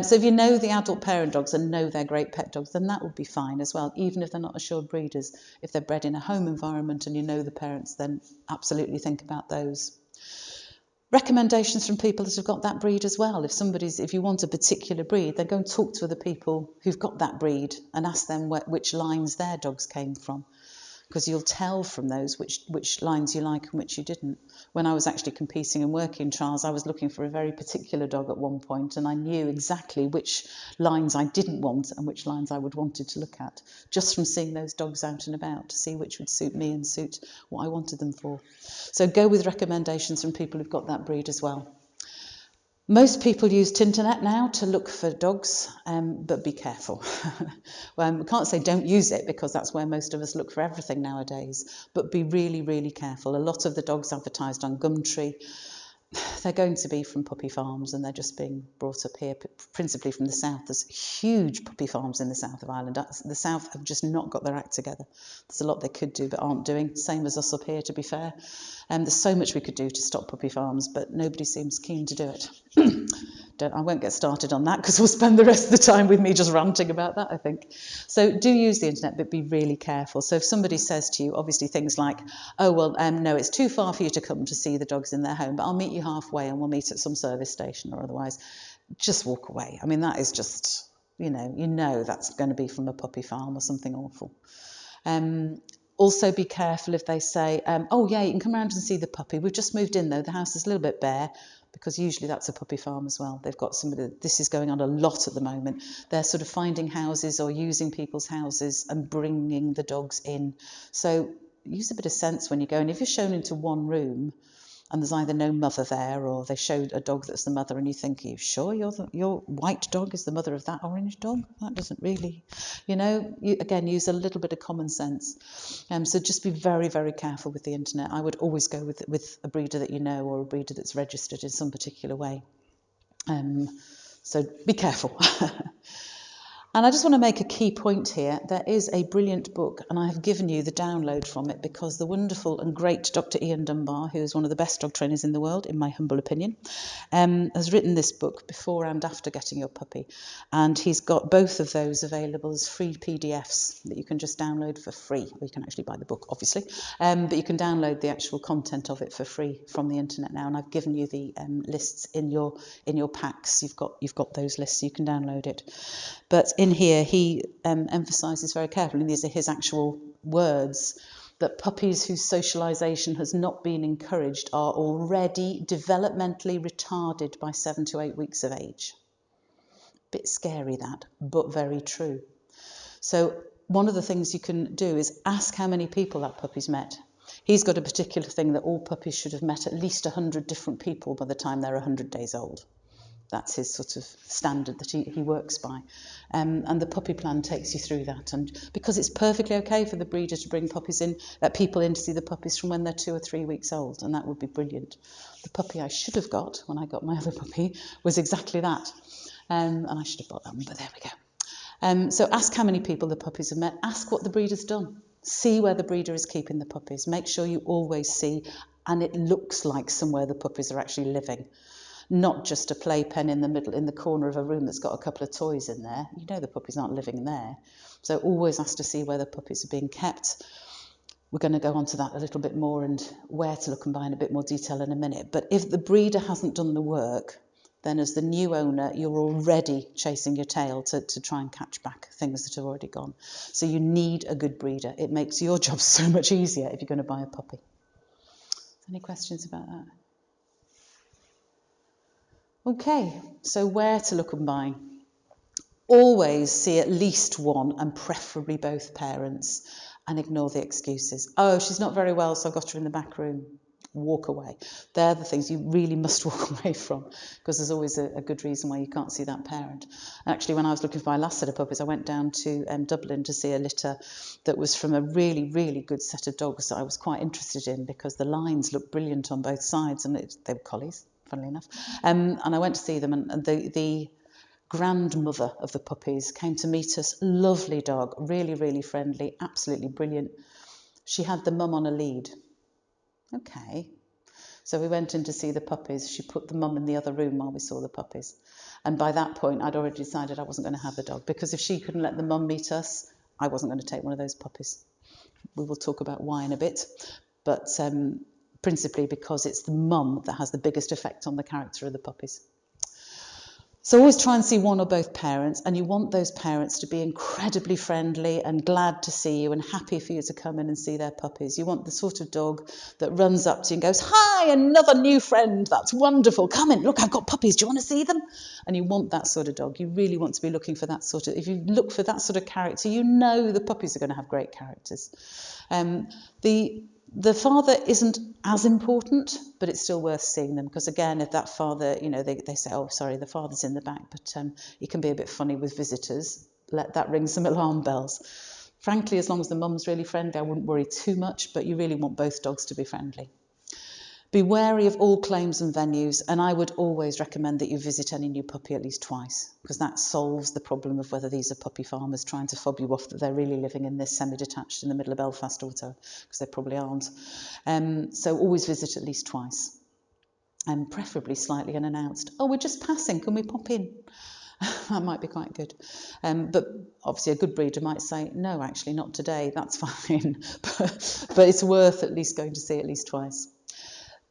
S1: So if you know the adult parent dogs and know they're great pet dogs, then that would be fine as well, even if they're not assured breeders. If they're bred in a home environment and you know the parents, then absolutely think about those. Recommendations from people that have got that breed as well. If you want a particular breed, then go and talk to other people who've got that breed and ask them which lines their dogs came from, because you'll tell from those which lines you like and which you didn't. When I was actually competing and working trials, I was looking for a very particular dog at one point, and I knew exactly which lines I didn't want and which lines I would wanted to look at, just from seeing those dogs out and about, to see which would suit me and suit what I wanted them for. So go with recommendations from people who've got that breed as well. Most people use Tinternet now to look for dogs, but be careful. We can't say don't use it, because that's where most of us look for everything nowadays, but be really, really careful. A lot of the dogs advertised on Gumtree, they're going to be from puppy farms, and they're just being brought up here, principally from the south. There's huge puppy farms in the south of Ireland. The south have just not got their act together. There's a lot they could do but aren't doing, same as us up here, to be fair. There's so much we could do to stop puppy farms, but nobody seems keen to do it. I won't get started on that, because we'll spend the rest of the time with me just ranting about that, I think. So do use the internet, but be really careful. So if somebody says to you, obviously things like, no, it's too far for you to come to see the dogs in their home, but I'll meet you halfway and we'll meet at some service station or otherwise, just walk away. I mean, that is just, you know that's going to be from a puppy farm or something awful. Also be careful if they say, you can come around and see the puppy. We've just moved in though, the house is a little bit bare, because usually that's a puppy farm as well. They've got somebody, this is going on a lot at the moment. They're sort of finding houses or using people's houses and bringing the dogs in. So use a bit of sense when you go. And if you're shown into one room and there's either no mother there, or they showed a dog that's the mother and you think, are you sure your white dog is the mother of that orange dog? That doesn't really, again, use a little bit of common sense. So just be very, very careful with the internet. I would always go with a breeder that you know, or a breeder that's registered in some particular way. So be careful. And I just want to make a key point here. There is a brilliant book, and I have given you the download from it because the wonderful and great Dr. Ian Dunbar, who is one of the best dog trainers in the world, in my humble opinion, has written this book before and after getting your puppy. And he's got both of those available as free PDFs that you can just download for free. Or you can actually buy the book, obviously, but you can download the actual content of it for free from the internet now. And I've given you the lists in your packs. You've got those lists, so you can download it. But in here, he emphasises very carefully, and these are his actual words, that puppies whose socialisation has not been encouraged are already developmentally retarded by 7 to 8 weeks of age. Bit scary that, but very true. So one of the things you can do is ask how many people that puppy's met. He's got a particular thing that all puppies should have met at least 100 different people by the time they're 100 days old. That's his sort of standard that he works by. And the puppy plan takes you through that. And because it's perfectly okay for the breeder to bring people in to see the puppies from when they're 2 or 3 weeks old, and that would be brilliant. The puppy I should have got when I got my other puppy was exactly that. And I should have bought that one, but there we go. So ask how many people the puppies have met. Ask what the breeder's done. See where the breeder is keeping the puppies. Make sure you always see, and it looks like somewhere the puppies are actually living. Not just a playpen in the corner of a room that's got a couple of toys in there. You know the puppies aren't living there. So always ask to see where the puppies are being kept. We're going to go on to that a little bit more and where to look and buy in a bit more detail in a minute. But if the breeder hasn't done the work, then as the new owner, you're already chasing your tail to try and catch back things that have already gone. So you need a good breeder. It makes your job so much easier if you're going to buy a puppy. Any questions about that? Okay, so where to look and buy. Always see at least one and preferably both parents, and ignore the excuses. Oh, she's not very well, so I got her in the back room. Walk away. They're the things you really must walk away from, because there's always a good reason why you can't see that parent. Actually, when I was looking for my last set of puppies, I went down to Dublin to see a litter that was from a really, really good set of dogs that I was quite interested in, because the lines looked brilliant on both sides, and they were collies, funnily enough. And I went to see them, and the grandmother of the puppies came to meet us. Lovely dog, really, really friendly, absolutely brilliant. She had the mum on a lead. Okay. So we went in to see the puppies. She put the mum in the other room while we saw the puppies. And by that point, I'd already decided I wasn't going to have the dog, because if she couldn't let the mum meet us, I wasn't going to take one of those puppies. We will talk about why in a bit. But principally because it's the mum that has the biggest effect on the character of the puppies. So always try and see one or both parents, and you want those parents to be incredibly friendly and glad to see you and happy for you to come in and see their puppies. You want the sort of dog that runs up to you and goes, "Hi, another new friend, that's wonderful, come in, look, I've got puppies, do you want to see them?" And you want that sort of dog. You really want to be looking for that sort of, if you look for that sort of character, you know the puppies are going to have great characters. The father isn't as important, but it's still worth seeing them, because again, if that father, they say, "Oh, sorry, the father's in the back," but he can be a bit funny with visitors. Let that ring some alarm bells. Frankly, as long as the mum's really friendly, I wouldn't worry too much, but you really want both dogs to be friendly. Be wary of all claims and venues, and I would always recommend that you visit any new puppy at least twice, because that solves the problem of whether these are puppy farmers trying to fob you off that they're really living in this semi-detached in the middle of Belfast or whatever, because they probably aren't. So always visit at least twice, and preferably slightly unannounced. "Oh, we're just passing, can we pop in?" That might be quite good. But obviously a good breeder might say, "No, actually not today, that's fine." But it's worth at least going to see at least twice.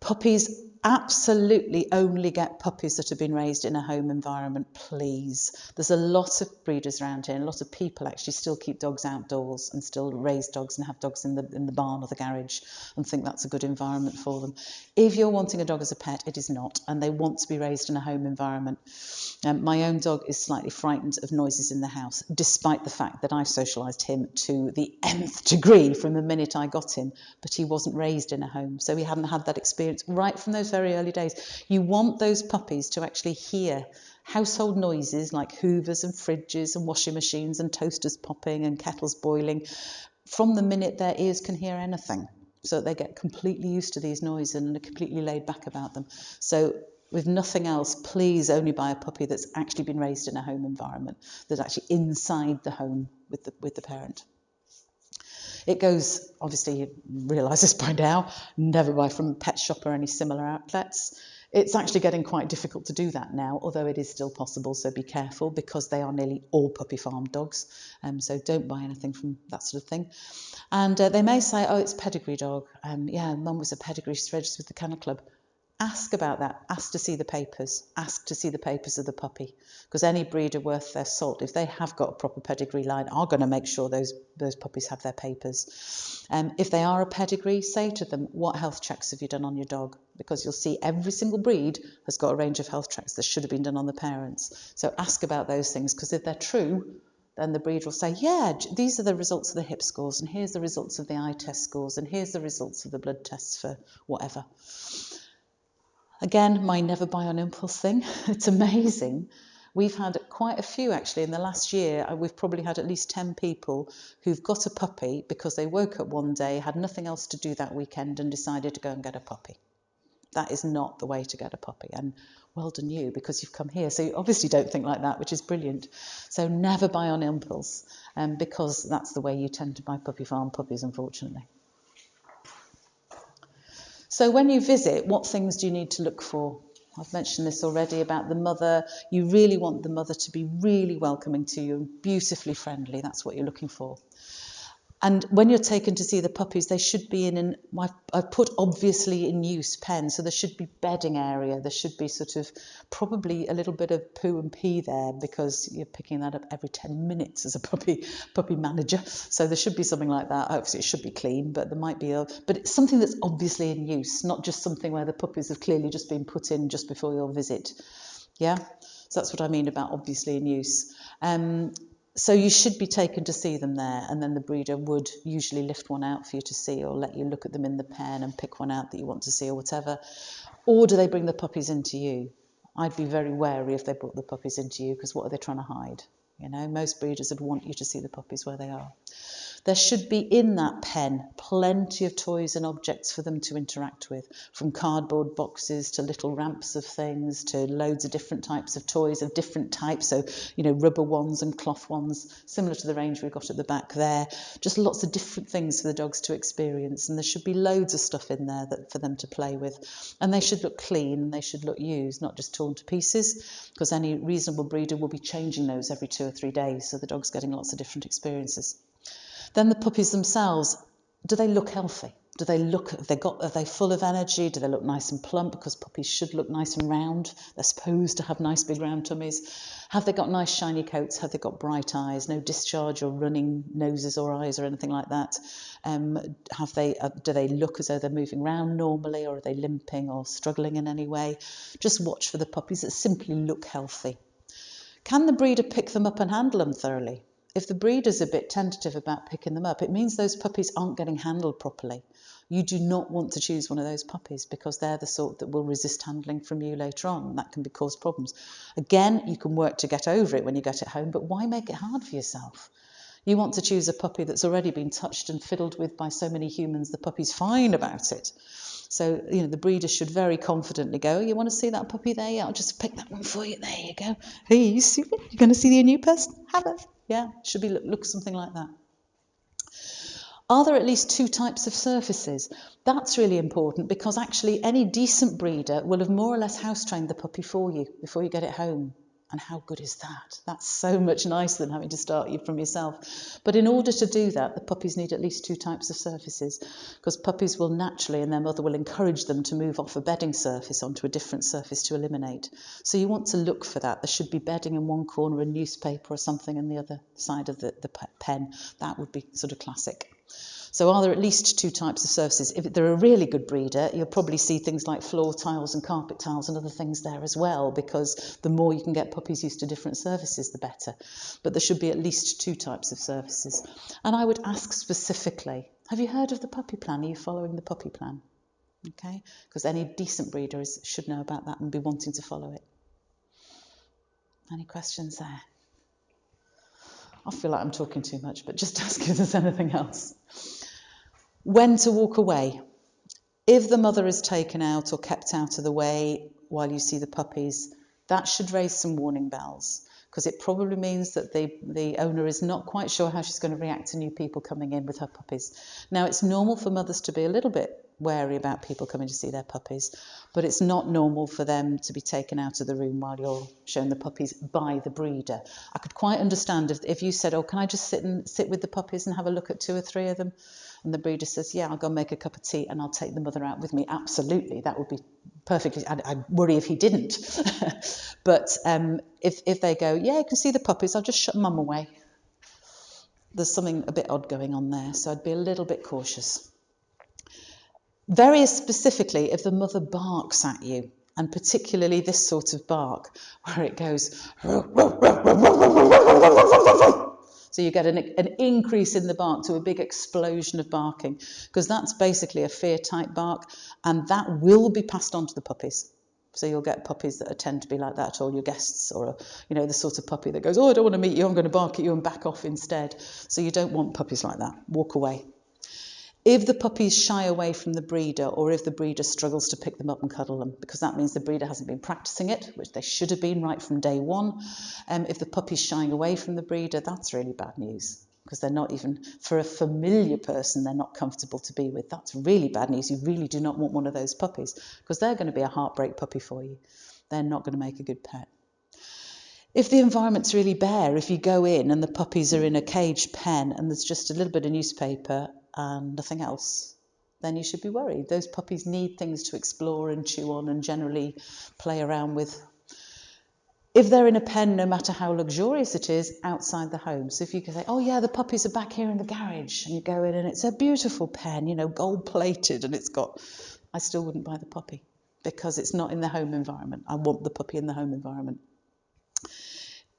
S1: Puppies Absolutely only get puppies that have been raised in a home environment, please. There's a lot of breeders around here, and a lot of people actually still keep dogs outdoors and still raise dogs and have dogs in the barn or the garage and think that's a good environment for them. If you're wanting a dog as a pet, it is not, and they want to be raised in a home environment. My own dog is slightly frightened of noises in the house, despite the fact that I've socialised him to the nth degree from the minute I got him, but he wasn't raised in a home, so he hadn't had that experience right from those very early days. You want those puppies to actually hear household noises like hoovers and fridges and washing machines and toasters popping and kettles boiling from the minute their ears can hear anything, so that they get completely used to these noises and are completely laid back about them. So with nothing else, please only buy a puppy that's actually been raised in a home environment, that's actually inside the home with the parent. It goes, obviously you realise this by now, never buy from a pet shop or any similar outlets. It's actually getting quite difficult to do that now, although it is still possible, so be careful, because they are nearly all puppy farm dogs. So don't buy anything from that sort of thing. And they may say, oh, it's pedigree dog. Yeah, mum was a pedigree, she's registered with the Kennel Club. Ask about that. Ask to see the papers. Ask to see the papers of the puppy, because any breeder worth their salt, if they have got a proper pedigree line, are going to make sure those puppies have their papers. If they are a pedigree, say to them, what health checks have you done on your dog? Because you'll see every single breed has got a range of health checks that should have been done on the parents. So ask about those things, because if they're true, then the breeder will say, yeah, these are the results of the hip scores, and here's the results of the eye test scores, and here's the results of the blood tests for whatever. Again, my never buy on impulse thing. It's amazing. We've had quite a few actually in the last year. We've probably had at least 10 people who've got a puppy because they woke up one day, had nothing else to do that weekend and decided to go and get a puppy. That is not the way to get a puppy. And well done you, because you've come here. So you obviously don't think like that, which is brilliant. So never buy on impulse, because that's the way you tend to buy puppy farm puppies, unfortunately. So when you visit, what things do you need to look for? I've mentioned this already about the mother. You really want the mother to be really welcoming to you and beautifully friendly. That's what you're looking for. And when you're taken to see the puppies, they should be in I've put obviously in use pen, so there should be bedding area. There should be sort of probably a little bit of poo and pee there, because you're picking that up every 10 minutes as a puppy manager. So there should be something like that. Obviously it should be clean, but there might be but it's something that's obviously in use, not just something where the puppies have clearly just been put in just before your visit. Yeah, so that's what I mean about obviously in use. So you should be taken to see them there, and then the breeder would usually lift one out for you to see, or let you look at them in the pen and pick one out that you want to see or whatever. Or do they bring the puppies into you? I'd be very wary if they brought the puppies into you, because what are they trying to hide? You know, most breeders would want you to see the puppies where they are. There should be in that pen plenty of toys and objects for them to interact with, from cardboard boxes to little ramps of things to loads of different types of toys of different types. So, you know, rubber ones and cloth ones, similar to the range we've got at the back there. Just lots of different things for the dogs to experience. And there should be loads of stuff in there for them to play with. And they should look clean and they should look used, not just torn to pieces, because any reasonable breeder will be changing those every 2 or 3 days. So the dog's getting lots of different experiences. Then the puppies themselves, do they look healthy? Are they full of energy? Do they look nice and plump? Because puppies should look nice and round. They're supposed to have nice big round tummies. Have they got nice shiny coats? Have they got bright eyes? No discharge or running noses or eyes or anything like that? Do they look as though they're moving around normally, or are they limping or struggling in any way? Just watch for the puppies that simply look healthy. Can the breeder pick them up and handle them thoroughly? If the breeder's a bit tentative about picking them up, it means those puppies aren't getting handled properly. You do not want to choose one of those puppies, because they're the sort that will resist handling from you later on, and that can cause problems. Again, you can work to get over it when you get it home, but why make it hard for yourself? You want to choose a puppy that's already been touched and fiddled with by so many humans, the puppy's fine about it. So, you know, the breeder should very confidently go, you want to see that puppy there? Yeah, I'll just pick that one for you. There you go. Hey, you stupid? You're going to see the new person? Have it. Yeah, should be look something like that. Are there at least 2 types of surfaces? That's really important, because actually any decent breeder will have more or less house trained the puppy for you before you get it home. And how good is that? That's so much nicer than having to start you from yourself. But in order to do that, the puppies need at least 2 types of surfaces, because puppies will naturally, and their mother will encourage them to move off a bedding surface onto a different surface to eliminate. So you want to look for that. There should be bedding in one corner, a newspaper or something in the other side of the pen. That would be sort of classic. So are there at least 2 types of surfaces? If they're a really good breeder, you'll probably see things like floor tiles and carpet tiles and other things there as well, because the more you can get puppies used to different surfaces, the better. But there should be at least 2 types of surfaces. And I would ask specifically, have you heard of the puppy plan? Are you following the puppy plan? Okay, because any decent breeder should know about that and be wanting to follow it. Any questions there? I feel like I'm talking too much, but just ask if there's anything else. When to walk away. If the mother is taken out or kept out of the way while you see the puppies, that should raise some warning bells, because it probably means that the owner is not quite sure how she's going to react to new people coming in with her puppies. Now, it's normal for mothers to be a little bit wary about people coming to see their puppies, but it's not normal for them to be taken out of the room while you're showing the puppies by the breeder. I could quite understand if you said, oh, can I just sit with the puppies and have a look at 2 or 3 of them? And the breeder says, yeah, I'll go make a cup of tea and I'll take the mother out with me. Absolutely, that would be perfectly. I'd worry if he didn't. But if they go, yeah, you can see the puppies, I'll just shut mum away. There's something a bit odd going on there, so I'd be a little bit cautious. Very specifically, if the mother barks at you, and particularly this sort of bark, where it goes, so you get an increase in the bark to a big explosion of barking, because that's basically a fear-type bark, and that will be passed on to the puppies. So you'll get puppies that tend to be like that, or your guests, or the sort of puppy that goes, oh, I don't want to meet you, I'm going to bark at you and back off instead. So you don't want puppies like that. Walk away. If the puppies shy away from the breeder, or if the breeder struggles to pick them up and cuddle them, because that means the breeder hasn't been practicing it, which they should have been right from day one. If the puppy's shying away from the breeder, that's really bad news, because they're not even, for a familiar person, they're not comfortable to be with. That's really bad news. You really do not want one of those puppies, because they're going to be a heartbreak puppy for you. They're not going to make a good pet. If the environment's really bare, if you go in and the puppies are in a caged pen and there's just a little bit of newspaper and nothing else, then you should be worried. Those puppies need things to explore and chew on and generally play around with. If they're in a pen, no matter how luxurious it is, outside the home. So if you can say, oh yeah, the puppies are back here in the garage, and you go in and it's a beautiful pen, gold plated, and I still wouldn't buy the puppy, because it's not in the home environment. I want the puppy in the home environment.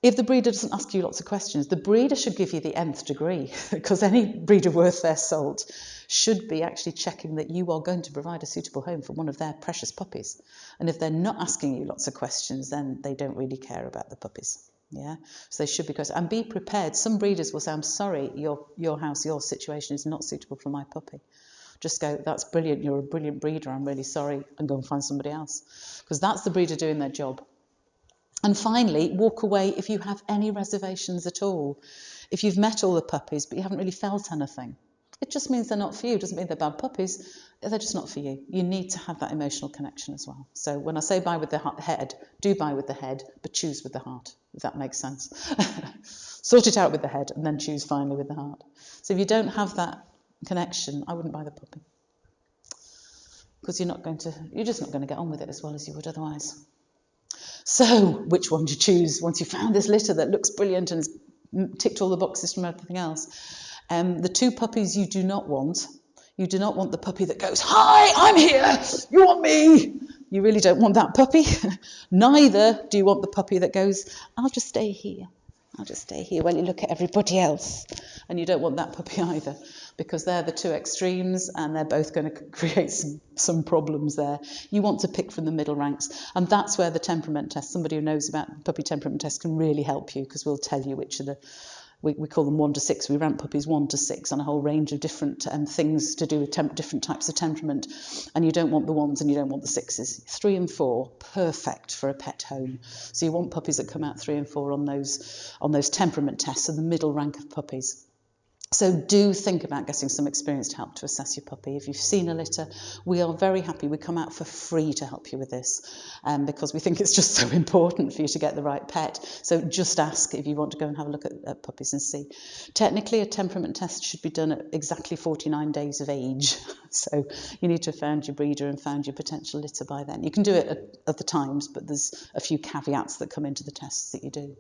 S1: If the breeder doesn't ask you lots of questions, the breeder should give you the nth degree, because any breeder worth their salt should be actually checking that you are going to provide a suitable home for one of their precious puppies. And if they're not asking you lots of questions, then they don't really care about the puppies. Yeah, so they should be questioned. And be prepared. Some breeders will say, I'm sorry, your house, your situation is not suitable for my puppy. Just go, that's brilliant, you're a brilliant breeder, I'm really sorry, and go and find somebody else. Because that's the breeder doing their job. And finally, walk away if you have any reservations at all. If you've met all the puppies but you haven't really felt anything, it just means they're not for you. It doesn't mean they're bad puppies. They're just not for you. You need to have that emotional connection as well. So when I say buy with the head, do buy with the head, but choose with the heart, if that makes sense. Sort it out with the head and then choose finally with the heart. So if you don't have that connection, I wouldn't buy the puppy, because you're just not going to get on with it as well as you would otherwise. So, which one do you choose once you've found this litter that looks brilliant and has ticked all the boxes from everything else? The 2 puppies you do not want the puppy that goes, hi, I'm here, you want me? You really don't want that puppy. Neither do you want the puppy that goes, I'll just stay here while you look at everybody else. And you don't want that puppy either, because they're the 2 extremes and they're both going to create some problems there. You want to pick from the middle ranks, and that's where the temperament test, somebody who knows about puppy temperament test, can really help you, because we'll tell you which are we call them 1 to 6. We rank puppies 1 to 6 on a whole range of different things to do with different types of temperament. And you don't want the 1s and you don't want the 6s. 3 and 4, perfect for a pet home. So you want puppies that come out 3 and 4 on those temperament tests, so the middle rank of puppies. So do think about getting some experienced help to assess your puppy. If you've seen a litter, we are very happy. We come out for free to help you with this because we think it's just so important for you to get the right pet. So just ask if you want to go and have a look at puppies and see. Technically, a temperament test should be done at exactly 49 days of age. So you need to have found your breeder and found your potential litter by then. You can do it at other times, but there's a few caveats that come into the tests that you do.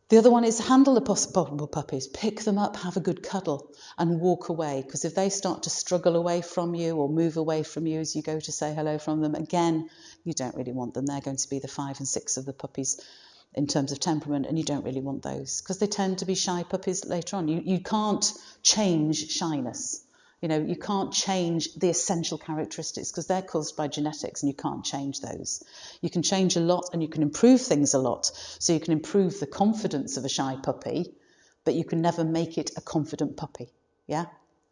S1: The other one is handle the possible puppies, pick them up, have a good cuddle and walk away, because if they start to struggle away from you or move away from you as you go to say hello from them, again, you don't really want them. They're going to be the 5 and 6 of the puppies in terms of temperament, and you don't really want those because they tend to be shy puppies later on. You can't change shyness. You know, you can't change the essential characteristics because they're caused by genetics and you can't change those. You can change a lot and you can improve things a lot. So you can improve the confidence of a shy puppy, but you can never make it a confident puppy. Yeah?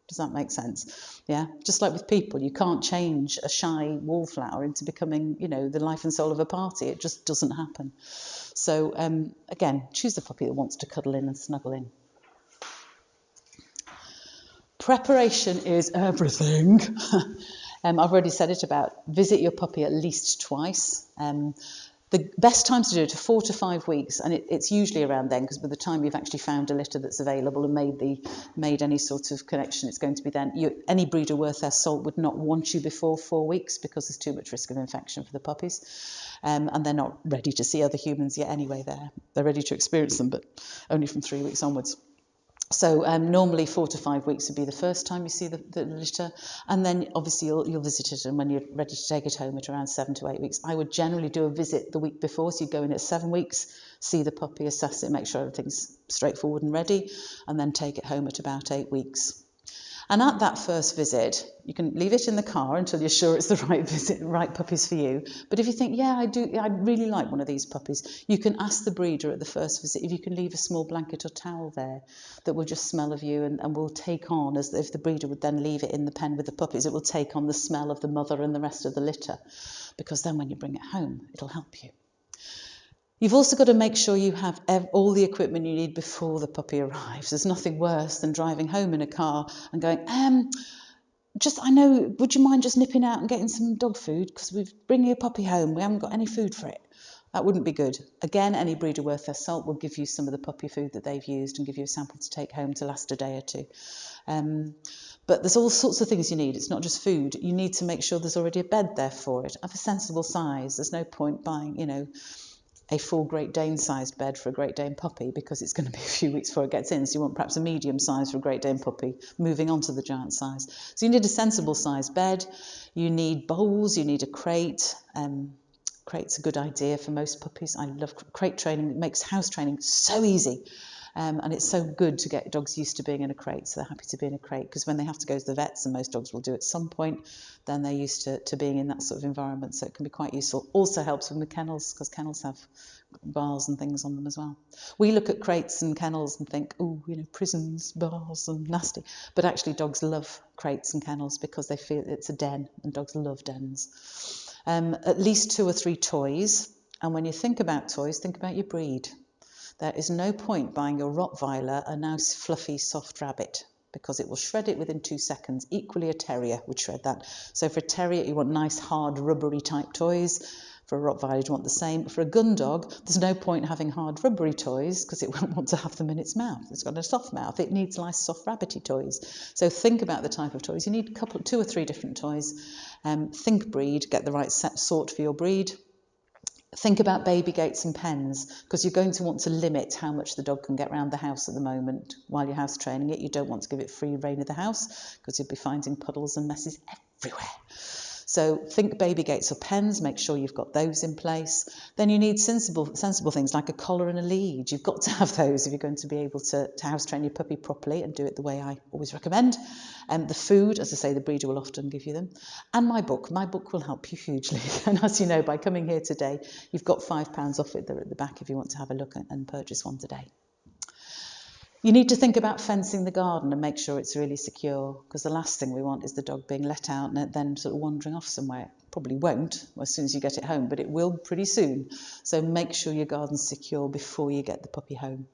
S1: Does that make sense? Yeah? Just like with people, you can't change a shy wallflower into becoming, you know, the life and soul of a party. It just doesn't happen. So, again, choose the puppy that wants to cuddle in and snuggle in. Preparation is everything. I've already said it about visit your puppy at least twice. The best time to do it are 4 to 5 weeks, and it's usually around then, because by the time you've actually found a litter that's available and made any sort of connection, it's going to be then. Any breeder worth their salt would not want you before 4 weeks because there's too much risk of infection for the puppies, and they're not ready to see other humans yet anyway. They're ready to experience them, but only from 3 weeks onwards. So normally 4 to 5 weeks would be the first time you see the litter, and then obviously you'll visit it, and when you're ready to take it home at around 7 to 8 weeks. I would generally do a visit the week before, so you go in at 7 weeks, see the puppy, assess it, make sure everything's straightforward and ready, and then take it home at about 8 weeks. And at that first visit, you can leave it in the car until you're sure it's the right puppies for you. But if you think, yeah, I'd really like one of these puppies, you can ask the breeder at the first visit if you can leave a small blanket or towel there that will just smell of you and will take on, as if the breeder would then leave it in the pen with the puppies, it will take on the smell of the mother and the rest of the litter, because then when you bring it home, it'll help you. You've also got to make sure you have all the equipment you need before the puppy arrives. There's nothing worse than driving home in a car and going, would you mind just nipping out and getting some dog food? Because we're bringing a puppy home, we haven't got any food for it. That wouldn't be good. Again, any breeder worth their salt will give you some of the puppy food that they've used and give you a sample to take home to last a day or two. But there's all sorts of things you need. It's not just food. You need to make sure there's already a bed there for it of a sensible size. There's no point buying, a full Great Dane sized bed for a Great Dane puppy, because it's going to be a few weeks before it gets in. So you want perhaps a medium size for a Great Dane puppy, moving on to the giant size. So you need a sensible sized bed. You need bowls. You need a crate. Crate's a good idea for most puppies. I love crate training. It makes house training so easy. And it's so good to get dogs used to being in a crate, so they're happy to be in a crate, because when they have to go to the vets, and most dogs will do at some point, then they're used to being in that sort of environment, so it can be quite useful. Also helps with the kennels, because kennels have bars and things on them as well. We look at crates and kennels and think, prisons, bars and nasty, but actually dogs love crates and kennels because they feel it's a den, and dogs love dens. At least 2 or 3 toys, and when you think about toys, think about your breed. There is no point buying your Rottweiler a nice fluffy soft rabbit, because it will shred it within 2 seconds. Equally, a terrier would shred that. So for a terrier, you want nice, hard, rubbery type toys. For a Rottweiler, you want the same. For a gun dog, there's no point having hard, rubbery toys, because it won't want to have them in its mouth. It's got a soft mouth. It needs nice, soft, rabbity toys. So think about the type of toys. You need 2 or 3 different toys. Think breed, get the right sort for your breed. Think about baby gates and pens, because you're going to want to limit how much the dog can get around the house at the moment while you're house training it. You don't want to give it free rein of the house, because you'll be finding puddles and messes everywhere. So think baby gates or pens, make sure you've got those in place. Then you need sensible things like a collar and a lead. You've got to have those if you're going to be able to house train your puppy properly and do it the way I always recommend. The food, as I say, the breeder will often give you them. And my book will help you hugely. And as you know, by coming here today, you've got £5 off it there at the back if you want to have a look and purchase one today. You need to think about fencing the garden and make sure it's really secure, because the last thing we want is the dog being let out and then sort of wandering off somewhere. It probably won't as soon as you get it home, but it will pretty soon. So make sure your garden's secure before you get the puppy home.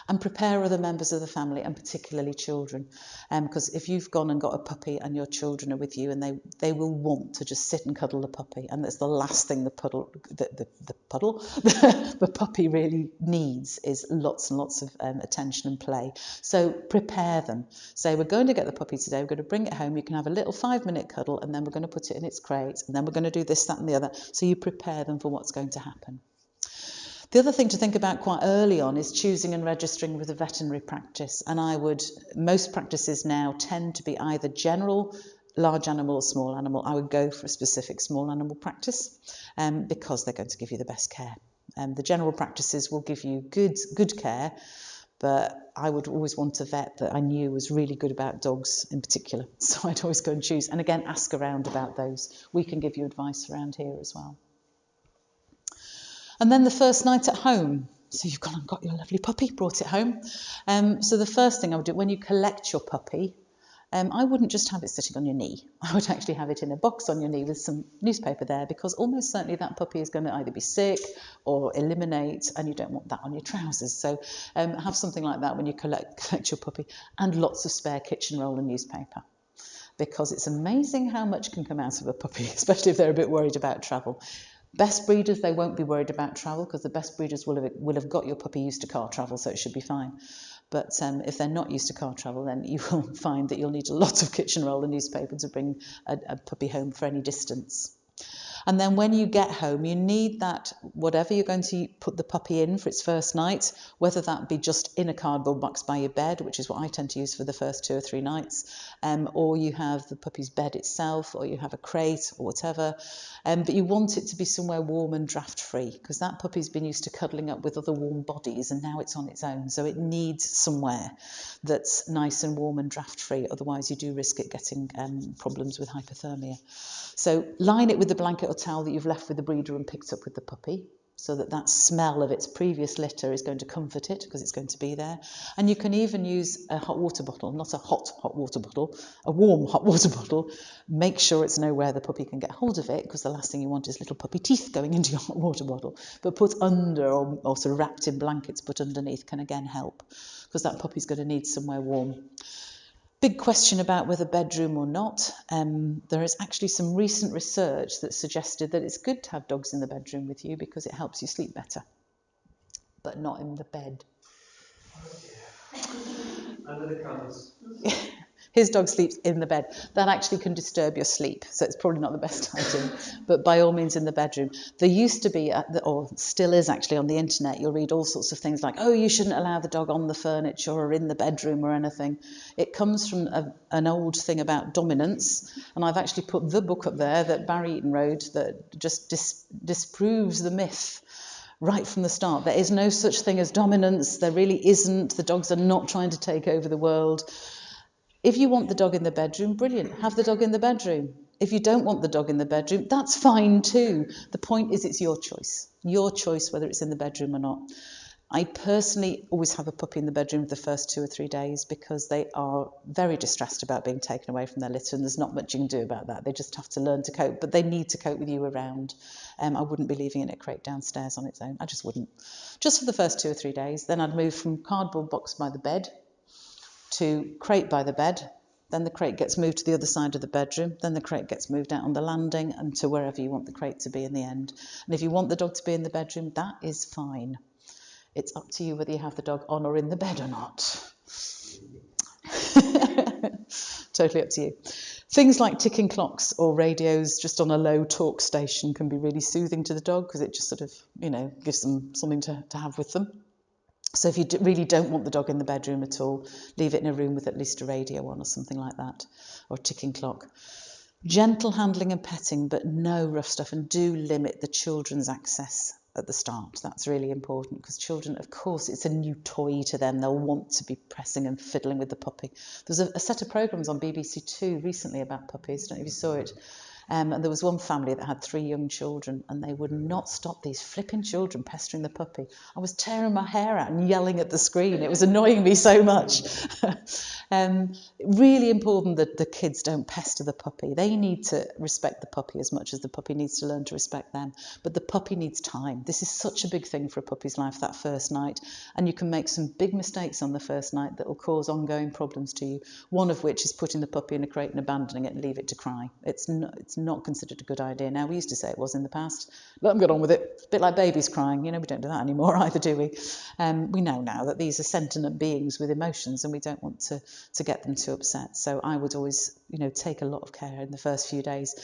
S1: and prepare other members of the family, and particularly children. Because if you've gone and got a puppy and your children are with you, and they will want to just sit and cuddle the puppy, and that's the last thing the puppy really needs is lots and lots of attention and play. So prepare them. Say, we're going to get the puppy today, we're going to bring it home, you can have a little 5-minute cuddle, and then we're going to put it in its crate, and then we're going to do this, that and the other. So you prepare them for what's going to happen. The other thing to think about quite early on is choosing and registering with a veterinary practice. And most practices now tend to be either general, large animal or small animal. I would go for a specific small animal practice because they're going to give you the best care. The general practices will give you good care, but I would always want a vet that I knew was really good about dogs in particular. So I'd always go and choose. And again, ask around about those. We can give you advice around here as well. And then the first night at home. So you've gone and got your lovely puppy, brought it home. So the first thing I would do, when you collect your puppy, I wouldn't just have it sitting on your knee. I would actually have it in a box on your knee with some newspaper there, because almost certainly that puppy is going to either be sick or eliminate, and you don't want that on your trousers. So have something like that when you collect your puppy, and lots of spare kitchen roll and newspaper. Because it's amazing how much can come out of a puppy, especially if they're a bit worried about travel. Best breeders, they won't be worried about travel, because the best breeders will have got your puppy used to car travel, so it should be fine. But if they're not used to car travel, then you will find that you'll need a lot of kitchen roll and newspaper to bring a puppy home for any distance. And then when you get home, you need that, whatever you're going to put the puppy in for its first night, whether that be just in a cardboard box by your bed, which is what I tend to use for the first 2 or 3 nights, or you have the puppy's bed itself, or you have a crate or whatever. But you want it to be somewhere warm and draft-free, because that puppy's been used to cuddling up with other warm bodies, and now it's on its own. So it needs somewhere that's nice and warm and draft-free. Otherwise, you do risk it getting problems with hypothermia. So line it with the blanket or towel that you've left with the breeder and picked up with the puppy, so that smell of its previous litter is going to comfort it, because it's going to be there. And you can even use a hot water bottle, not a hot water bottle, a warm hot water bottle. Make sure it's nowhere the puppy can get hold of it, because the last thing you want is little puppy teeth going into your hot water bottle. But put under, or sort of wrapped in blankets, put underneath, can again help, because that puppy's going to need somewhere warm. Big question about whether bedroom or not. There is actually some recent research that suggested that it's good to have dogs in the bedroom with you, because it helps you sleep better, but not in the bed.
S3: Under the covers.
S1: His dog sleeps in the bed. That actually can disturb your sleep, so it's probably not the best idea. But by all means in the bedroom. There used to be, or still is actually on the internet, you'll read all sorts of things like, oh, you shouldn't allow the dog on the furniture or in the bedroom or anything. It comes from an old thing about dominance, and I've actually put the book up there that Barry Eaton wrote that just disproves the myth. Right from the start. There is no such thing as dominance. There really isn't. The dogs are not trying to take over the world. If you want the dog in the bedroom, brilliant, have the dog in the bedroom. If you don't want the dog in the bedroom, that's fine too. The point is, it's your choice whether it's in the bedroom or not. I personally always have a puppy in the bedroom for the first 2 or 3 days, because they are very distressed about being taken away from their litter, and there's not much you can do about that. They just have to learn to cope, but they need to cope with you around. I wouldn't be leaving it in a crate downstairs on its own. I just wouldn't. Just for the first 2 or 3 days. Then I'd move from cardboard box by the bed to crate by the bed. Then the crate gets moved to the other side of the bedroom. Then the crate gets moved out on the landing and to wherever you want the crate to be in the end. And if you want the dog to be in the bedroom, that is fine. It's up to you whether you have the dog on or in the bed or not. Totally up to you. Things like ticking clocks or radios just on a low talk station can be really soothing to the dog, because it just sort of, gives them something to have with them. So if you really don't want the dog in the bedroom at all, leave it in a room with at least a radio on or something like that, or a ticking clock. Gentle handling and petting, but no rough stuff, and do limit the children's access at the start. That's really important, because children, of course, it's a new toy to them. They'll want to be pressing and fiddling with the puppy. There's a set of programmes on BBC Two recently about puppies. I don't know if you saw it. And there was one family that had 3 young children, and they would not stop these flipping children pestering the puppy. I was tearing my hair out and yelling at the screen. It was annoying me so much. Really important that the kids don't pester the puppy. They need to respect the puppy as much as the puppy needs to learn to respect them. But the puppy needs time. This is such a big thing for a puppy's life, that first night. And you can make some big mistakes on the first night that will cause ongoing problems to you. One of which is putting the puppy in a crate and abandoning it and leave it to cry. It's not considered a good idea now. We used to say it was in the past. Let them get on with it. A bit like babies crying. We don't do that anymore either, do we? We know now that these are sentient beings with emotions, and we don't want to get them too upset. So I would always, take a lot of care in the first few days.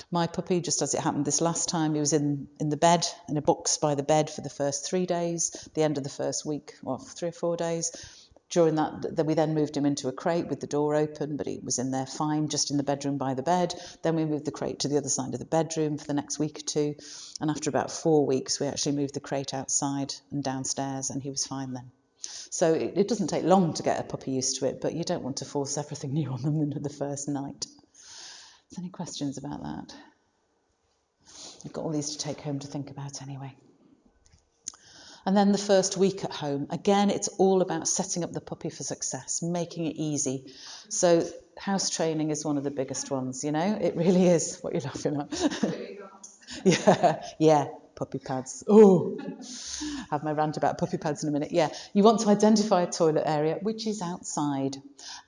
S1: My puppy, just as it happened this last time, he was in the bed, in a box by the bed for the first 3 days. The end of the first week, 3 or 4 days. During that, we then moved him into a crate with the door open, but he was in there fine, just in the bedroom by the bed. Then we moved the crate to the other side of the bedroom for the next week or 2. And after about 4 weeks, we actually moved the crate outside and downstairs, and he was fine then. So it doesn't take long to get a puppy used to it, but you don't want to force everything new on them into the first night. Is there any questions about that? You've got all these to take home to think about anyway. And then the first week at home, again, it's all about setting up the puppy for success, making it easy. So house training is one of the biggest ones, it really is. What you're laughing at. Yeah, puppy pads. Oh, have my rant about puppy pads in a minute. Yeah, you want to identify a toilet area, which is outside.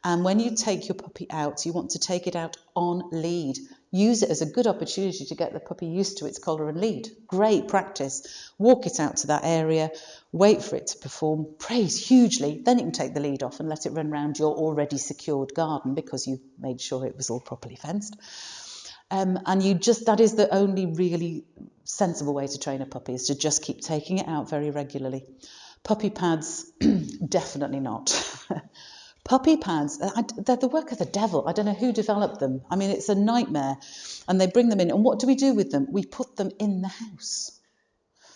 S1: And when you take your puppy out, you want to take it out on lead. Use it as a good opportunity to get the puppy used to its collar and lead. Great practice. Walk it out to that area, wait for it to perform, praise hugely, then you can take the lead off and let it run around your already secured garden because you've made sure it was all properly fenced. And that is the only really sensible way to train a puppy, is to just keep taking it out very regularly. Puppy pads, definitely not. Puppy pads, they're the work of the devil. I don't know who developed them. I mean, it's a nightmare. And they bring them in. And what do we do with them? We put them in the house.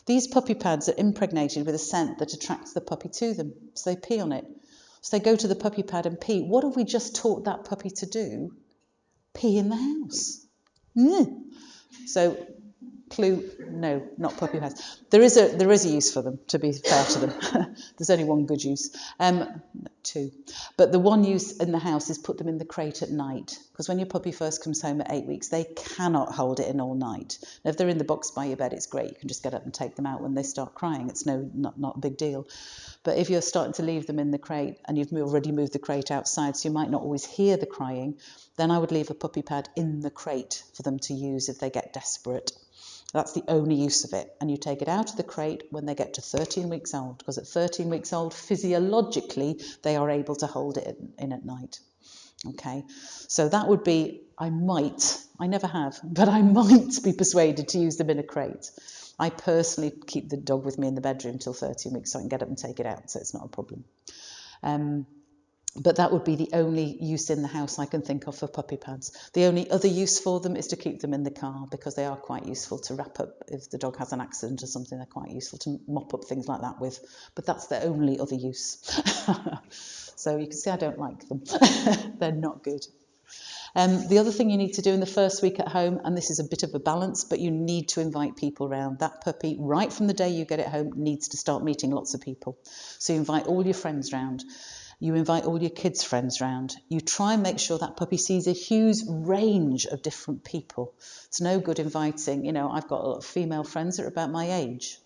S1: These puppy pads are impregnated with a scent that attracts the puppy to them. So they pee on it. So they go to the puppy pad and pee. What have we just taught that puppy to do? Pee in the house. So clue, no, not puppy pads. There is a use for them, to be fair to them. There's only one good use, 2. But the one use in the house is put them in the crate at night, because when your puppy first comes home at 8 weeks, they cannot hold it in all night. Now, if they're in the box by your bed, it's great. You can just get up and take them out when they start crying. It's not a big deal. But if you're starting to leave them in the crate and you've already moved the crate outside, so you might not always hear the crying, then I would leave a puppy pad in the crate for them to use if they get desperate. That's the only use of it. And you take it out of the crate when they get to 13 weeks old, because at 13 weeks old, physiologically, they are able to hold it in at night. Okay, so that would be, I never have, but I might be persuaded to use them in a crate. I personally keep the dog with me in the bedroom till 13 weeks so I can get up and take it out, so it's not a problem. But that would be the only use in the house I can think of for puppy pads. The only other use for them is to keep them in the car, because they are quite useful to wrap up if the dog has an accident or something. They're quite useful to mop up things like that with. But that's the only other use. So you can see I don't like them. They're not good. The other thing you need to do in the first week at home, and this is a bit of a balance, but you need to invite people around. That puppy, right from the day you get it home, needs to start meeting lots of people. So you invite all your friends round. You invite all your kids' friends round. You try and make sure that puppy sees a huge range of different people. It's no good inviting, I've got a lot of female friends that are about my age.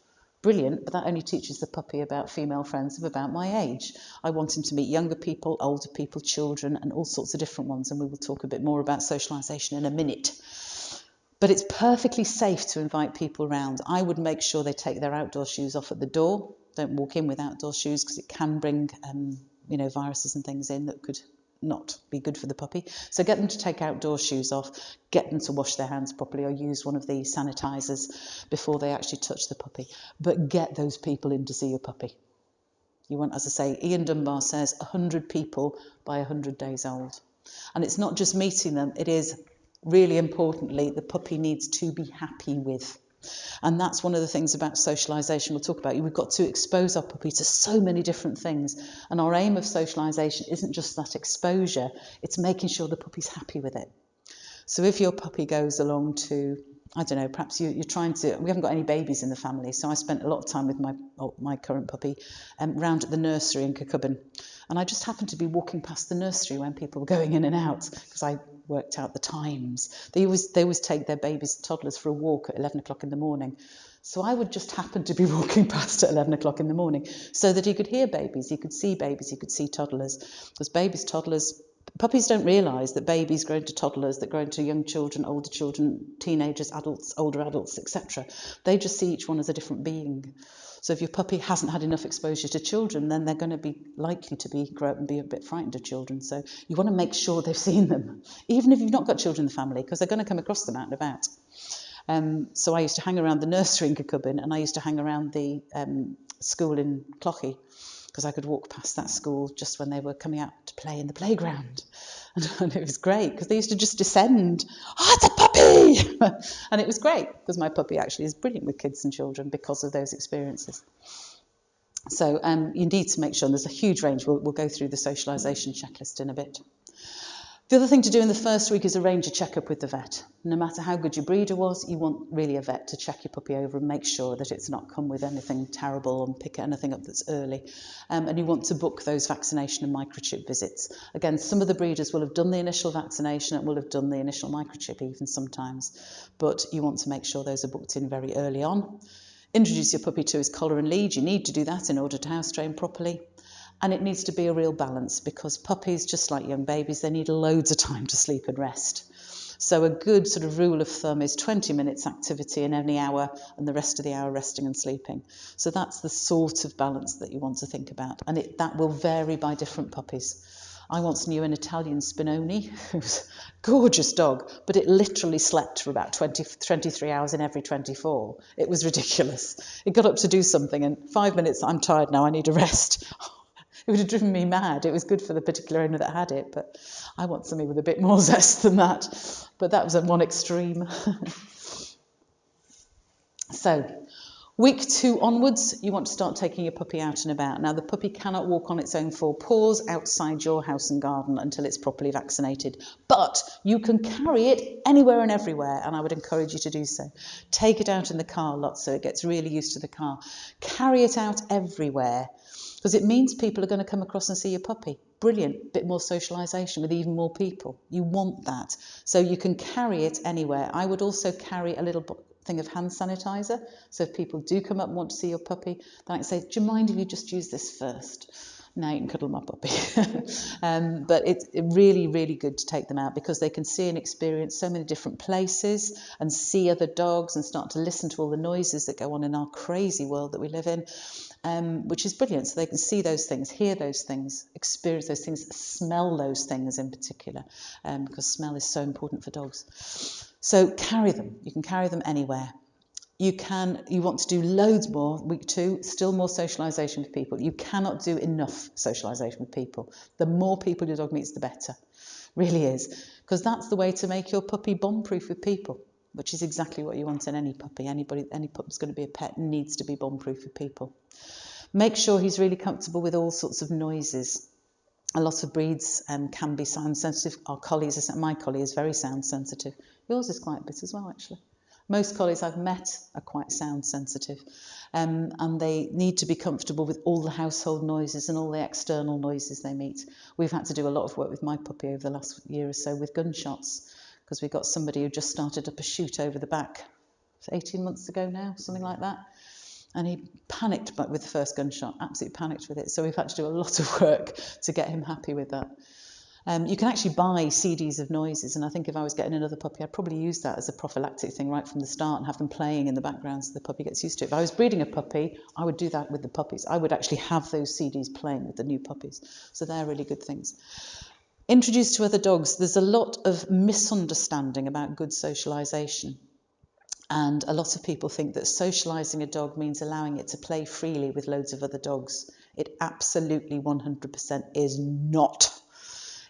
S1: Brilliant, but that only teaches the puppy about female friends of about my age. I want him to meet younger people, older people, children, and all sorts of different ones, and we will talk a bit more about socialisation in a minute. But it's perfectly safe to invite people around. I would make sure they take their outdoor shoes off at the door. Don't walk in with outdoor shoes, because it can bring viruses and things in that could not be good for the puppy. So get them to take outdoor shoes off, get them to wash their hands properly or use one of the sanitisers before they actually touch the puppy. But get those people in to see your puppy. You want, as I say, Ian Dunbar says, 100 people by 100 days old. And it's not just meeting them, it is, really importantly, the puppy needs to be happy with. And that's one of the things about socialisation we'll talk about. We've got to expose our puppy to so many different things. And our aim of socialisation isn't just that exposure, it's making sure the puppy's happy with it. So if your puppy goes along to, I don't know, perhaps you're trying to, we haven't got any babies in the family, so I spent a lot of time with my current puppy round at the nursery in Kirkcudbright. And I just happened to be walking past the nursery when people were going in and out, because I worked out the times. They always take their babies and toddlers for a walk at 11 o'clock in the morning. So I would just happen to be walking past at 11 o'clock in the morning so that he could hear babies, he could see babies, he could see toddlers. Because babies, toddlers, puppies don't realise that babies grow into toddlers, that grow into young children, older children, teenagers, adults, older adults, etc. They just see each one as a different being. So if your puppy hasn't had enough exposure to children, then they're going to be likely to grow up and be a bit frightened of children. So you want to make sure they've seen them, even if you've not got children in the family, because they're going to come across them out and about. So I used to hang around the nursery in Kirkcudbright, and I used to hang around the school in Cloghy, because I could walk past that school just when they were coming out to play in the playground. And it was great, because they used to just descend, oh, it's a puppy! And it was great, because my puppy actually is brilliant with kids and children because of those experiences. So you need to make sure, and there's a huge range, we'll go through the socialisation checklist in a bit. The other thing to do in the first week is arrange a checkup with the vet. No matter how good your breeder was, you want really a vet to check your puppy over and make sure that it's not come with anything terrible and pick anything up that's early. And you want to book those vaccination and microchip visits. Again, some of the breeders will have done the initial vaccination and will have done the initial microchip even sometimes, but you want to make sure those are booked in very early on. Introduce your puppy to his collar and lead. You need to do that in order to house train properly. And it needs to be a real balance, because puppies, just like young babies, they need loads of time to sleep and rest. So a good sort of rule of thumb is 20 minutes activity in any hour and the rest of the hour resting and sleeping. So that's the sort of balance that you want to think about. And that will vary by different puppies. I once knew an Italian Spinoni, who was a gorgeous dog, but it literally slept for about 23 hours in every 24. It was ridiculous. It got up to do something and 5 minutes, I'm tired now, I need a rest. It would have driven me mad. It was good for the particular owner that had it, but I want something with a bit more zest than that. But that was at one extreme. So, week 2 onwards, you want to start taking your puppy out and about. Now, the puppy cannot walk on its own 4 paws outside your house and garden until it's properly vaccinated. But you can carry it anywhere and everywhere, and I would encourage you to do so. Take it out in the car lots so it gets really used to the car. Carry it out everywhere, because it means people are going to come across and see your puppy. Brilliant, bit more socialisation with even more people. You want that. So you can carry it anywhere. I would also carry a little thing of hand sanitizer. So if people do come up and want to see your puppy, then I can say, do you mind if you just use this first? Now you can cuddle my puppy. But it's really, really good to take them out, because they can see and experience so many different places and see other dogs and start to listen to all the noises that go on in our crazy world that we live in, which is brilliant. So they can see those things, hear those things, experience those things, smell those things in particular, because smell is so important for dogs. So carry them. You can carry them anywhere. You want to do loads more, week 2, still more socialisation with people. You cannot do enough socialisation with people. The more people your dog meets, the better. Really is. Because that's the way to make your puppy bomb-proof with people, which is exactly what you want in any puppy. Any puppy's going to be a pet needs to be bomb-proof with people. Make sure he's really comfortable with all sorts of noises. A lot of breeds can be sound sensitive. My collie is very sound sensitive. Yours is quite a bit as well, actually. Most collies I've met are quite sound sensitive, and they need to be comfortable with all the household noises and all the external noises they meet. We've had to do a lot of work with my puppy over the last year or so with gunshots, because we got somebody who just started up a shoot over the back 18 months ago now, something like that. And he panicked with the first gunshot, absolutely panicked with it. So we've had to do a lot of work to get him happy with that. You can actually buy CDs of noises, and I think if I was getting another puppy, I'd probably use that as a prophylactic thing right from the start and have them playing in the background so the puppy gets used to it. If I was breeding a puppy, I would do that with the puppies. I would actually have those CDs playing with the new puppies. So they're really good things. Introduced to other dogs, there's a lot of misunderstanding about good socialisation. And a lot of people think that socialising a dog means allowing it to play freely with loads of other dogs. It absolutely 100% is not.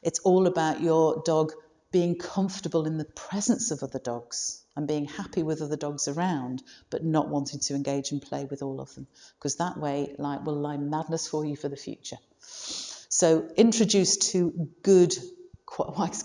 S1: It's all about your dog being comfortable in the presence of other dogs and being happy with other dogs around, but not wanting to engage and play with all of them, because that way will lie madness for you for the future. So introduce to good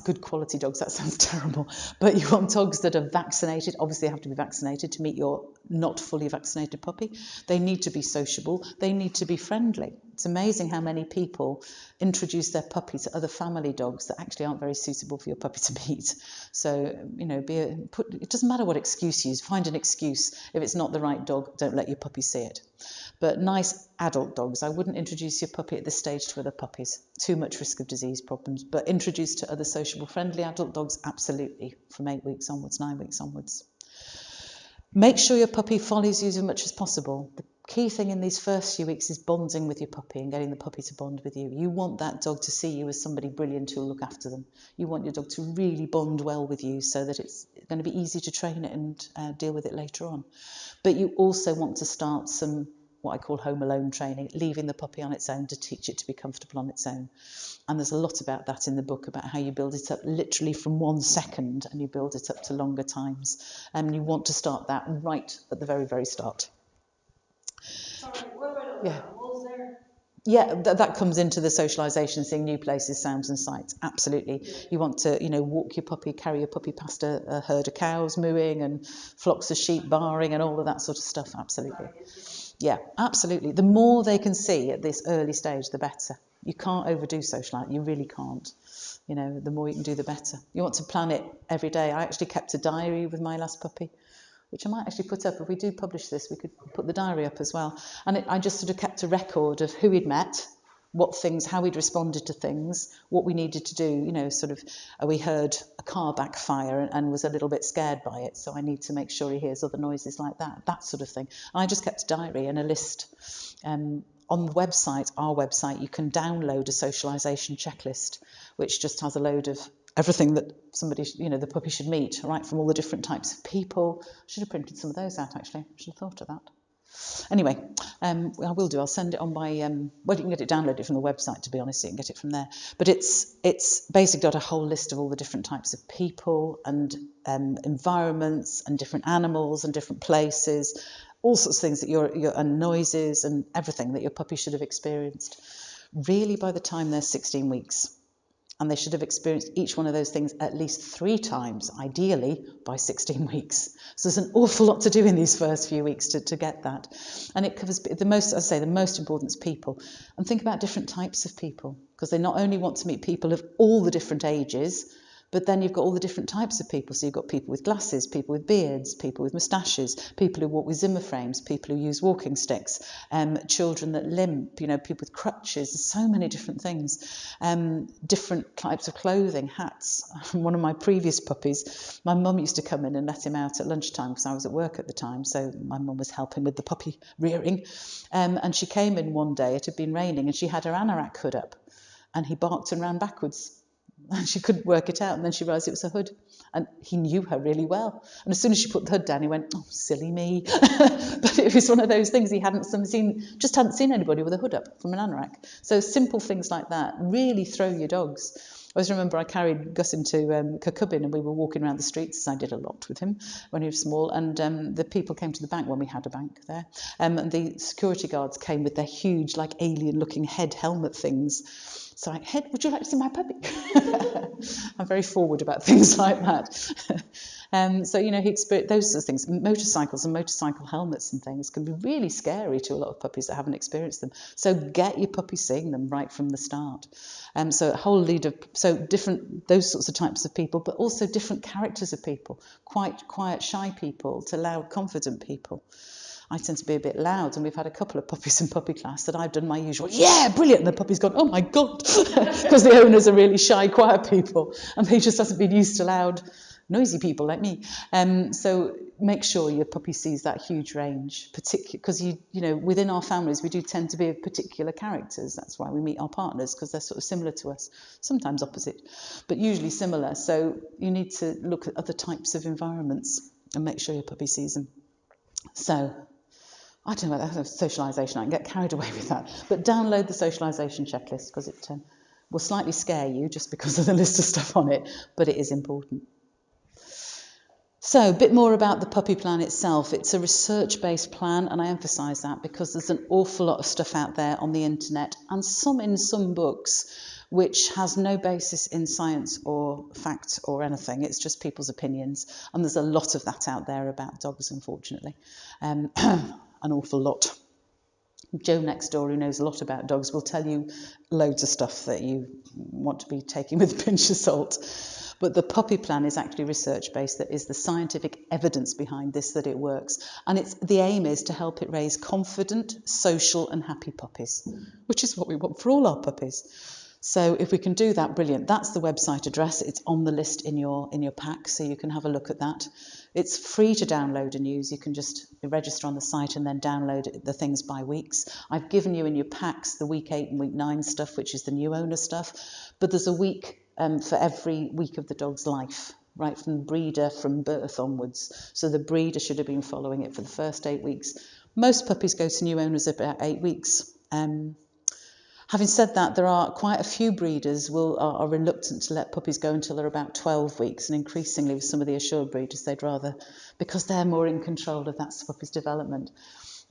S1: good quality dogs, that sounds terrible, but you want dogs that are vaccinated. Obviously they have to be vaccinated to meet your not fully vaccinated puppy. They need to be sociable, they need to be friendly. It's amazing how many people introduce their puppy to other family dogs that actually aren't very suitable for your puppy to meet. So, you know, it doesn't matter what excuse you use, find an excuse. If it's not the right dog, don't let your puppy see it. But nice adult dogs, I wouldn't introduce your puppy at this stage to other puppies. Too much risk of disease problems. But introduce to other sociable, friendly adult dogs, absolutely, from 8 weeks onwards, 9 weeks onwards. Make sure your puppy follows you as much as possible. The key thing in these first few weeks is bonding with your puppy and getting the puppy to bond with you. You want that dog to see you as somebody brilliant who'll look after them. You want your dog to really bond well with you so that it's going to be easy to train it and deal with it later on. But you also want to start some what I call home alone training, leaving the puppy on its own to teach it to be comfortable on its own. And there's a lot about that in the book, about how you build it up literally from 1 second and you build it up to longer times. And you want to start that right at the very, very start.
S3: Sorry, what about other animals there?
S1: Yeah, that comes into the socialisation, seeing new places, sounds and sights. Absolutely.
S3: Yeah.
S1: You want to, you know, walk your puppy, carry your puppy past a herd of cows mooing and flocks of sheep barring and all of that sort of stuff. Absolutely. Yeah, absolutely. The more they can see at this early stage, the better. You can't overdo socialising. You really can't. You know, the more you can do, the better. You want to plan it every day. I actually kept a diary with my last puppy, which I might actually put up. If we do publish this, we could put the diary up as well. And I just sort of kept a record of who he'd met, what things, how we'd responded to things, what we needed to do. You know, sort of, we heard a car backfire and was a little bit scared by it, so I need to make sure he hears other noises like that sort of thing. And I just kept a diary and a list. On the website, our website, you can download a socialisation checklist, which just has a load of everything that somebody, you know, the puppy should meet, right, from all the different types of people. I should have printed some of those out, actually. I should have thought of that. Anyway, I will do. I'll send it on my, well, you can get it downloaded from the website, to be honest. You can get it from there. But it's basically got a whole list of all the different types of people and environments and different animals and different places, all sorts of things that and noises and everything that your puppy should have experienced, really, by the time they're 16 weeks. And they should have experienced each one of those things at least 3 times, ideally, by 16 weeks. So there's an awful lot to do in these first few weeks to get that. And it covers the most, as I say, the most important is people. And think about different types of people, because they not only want to meet people of all the different ages, but then you've got all the different types of people. So you've got people with glasses, people with beards, people with moustaches, people who walk with Zimmer frames, people who use walking sticks, children that limp, you know, people with crutches. There's so many different things. Different types of clothing, hats. One of my previous puppies, my mum used to come in and let him out at lunchtime because I was at work at the time. So my mum was helping with the puppy rearing. And she came in one day, it had been raining, and she had her anorak hood up. And he barked and ran backwards. And she couldn't work it out, and then she realised it was a hood. And he knew her really well. And as soon as she put the hood down, he went, "Oh, silly me." But it was one of those things he hadn't seen anybody with a hood up from an anorak. So simple things like that really throw your dogs. I always remember I carried Gus into Kirkcudbright, and we were walking around the streets, as I did a lot with him when he was small, and the people came to the bank when we had a bank there, and the security guards came with their huge, like, alien-looking head helmet things. So I, "Head, would you like to see my puppy?" I'm very forward about things like that. So, you know, he experienced those sorts of things. Motorcycles and motorcycle helmets and things can be really scary to a lot of puppies that haven't experienced them. So get your puppy seeing them right from the start. So a whole lead of, so different, those sorts of types of people, but also different characters of people, quite quiet, shy people to loud, confident people. I tend to be a bit loud, and we've had a couple of puppies in puppy class that I've done my usual, "Yeah, brilliant," and the puppy's gone, "Oh my God," because the owners are really shy, quiet people, and they just hasn't been used to loud, noisy people like me. So make sure your puppy sees that huge range, particularly because you know, within our families we do tend to be of particular characters. That's why we meet our partners, because they're sort of similar to us, sometimes opposite, but usually similar. So you need to look at other types of environments and make sure your puppy sees them. So I don't know about that socialisation, I can get carried away with that. But download the socialisation checklist, because it will slightly scare you just because of the list of stuff on it, but it is important. So a bit more about the puppy plan itself. It's a research-based plan, and I emphasise that because there's an awful lot of stuff out there on the internet and some in some books which has no basis in science or fact or anything. It's just people's opinions, and there's a lot of that out there about dogs, unfortunately. An awful lot. Joe next door, who knows a lot about dogs, will tell you loads of stuff that you want to be taking with a pinch of salt. But the puppy plan is actually research-based. That is the scientific evidence behind this, that it works. And the aim is to help it raise confident, social and happy puppies, which is what we want for all our puppies. So if we can do that, brilliant. That's the website address. It's on the list in your pack, so you can have a look at that. It's free to download and use. You can just register on the site and then download the things by weeks. I've given you in your packs the week 8 and week 9 stuff, which is the new owner stuff. But there's a week for every week of the dog's life, right from breeder, from birth onwards. So the breeder should have been following it for the first 8 weeks. Most puppies go to new owners about 8 weeks. Having said that, there are quite a few breeders are reluctant to let puppies go until they're about 12 weeks, and increasingly with some of the assured breeders, they'd rather, because they're more in control of that puppy's development.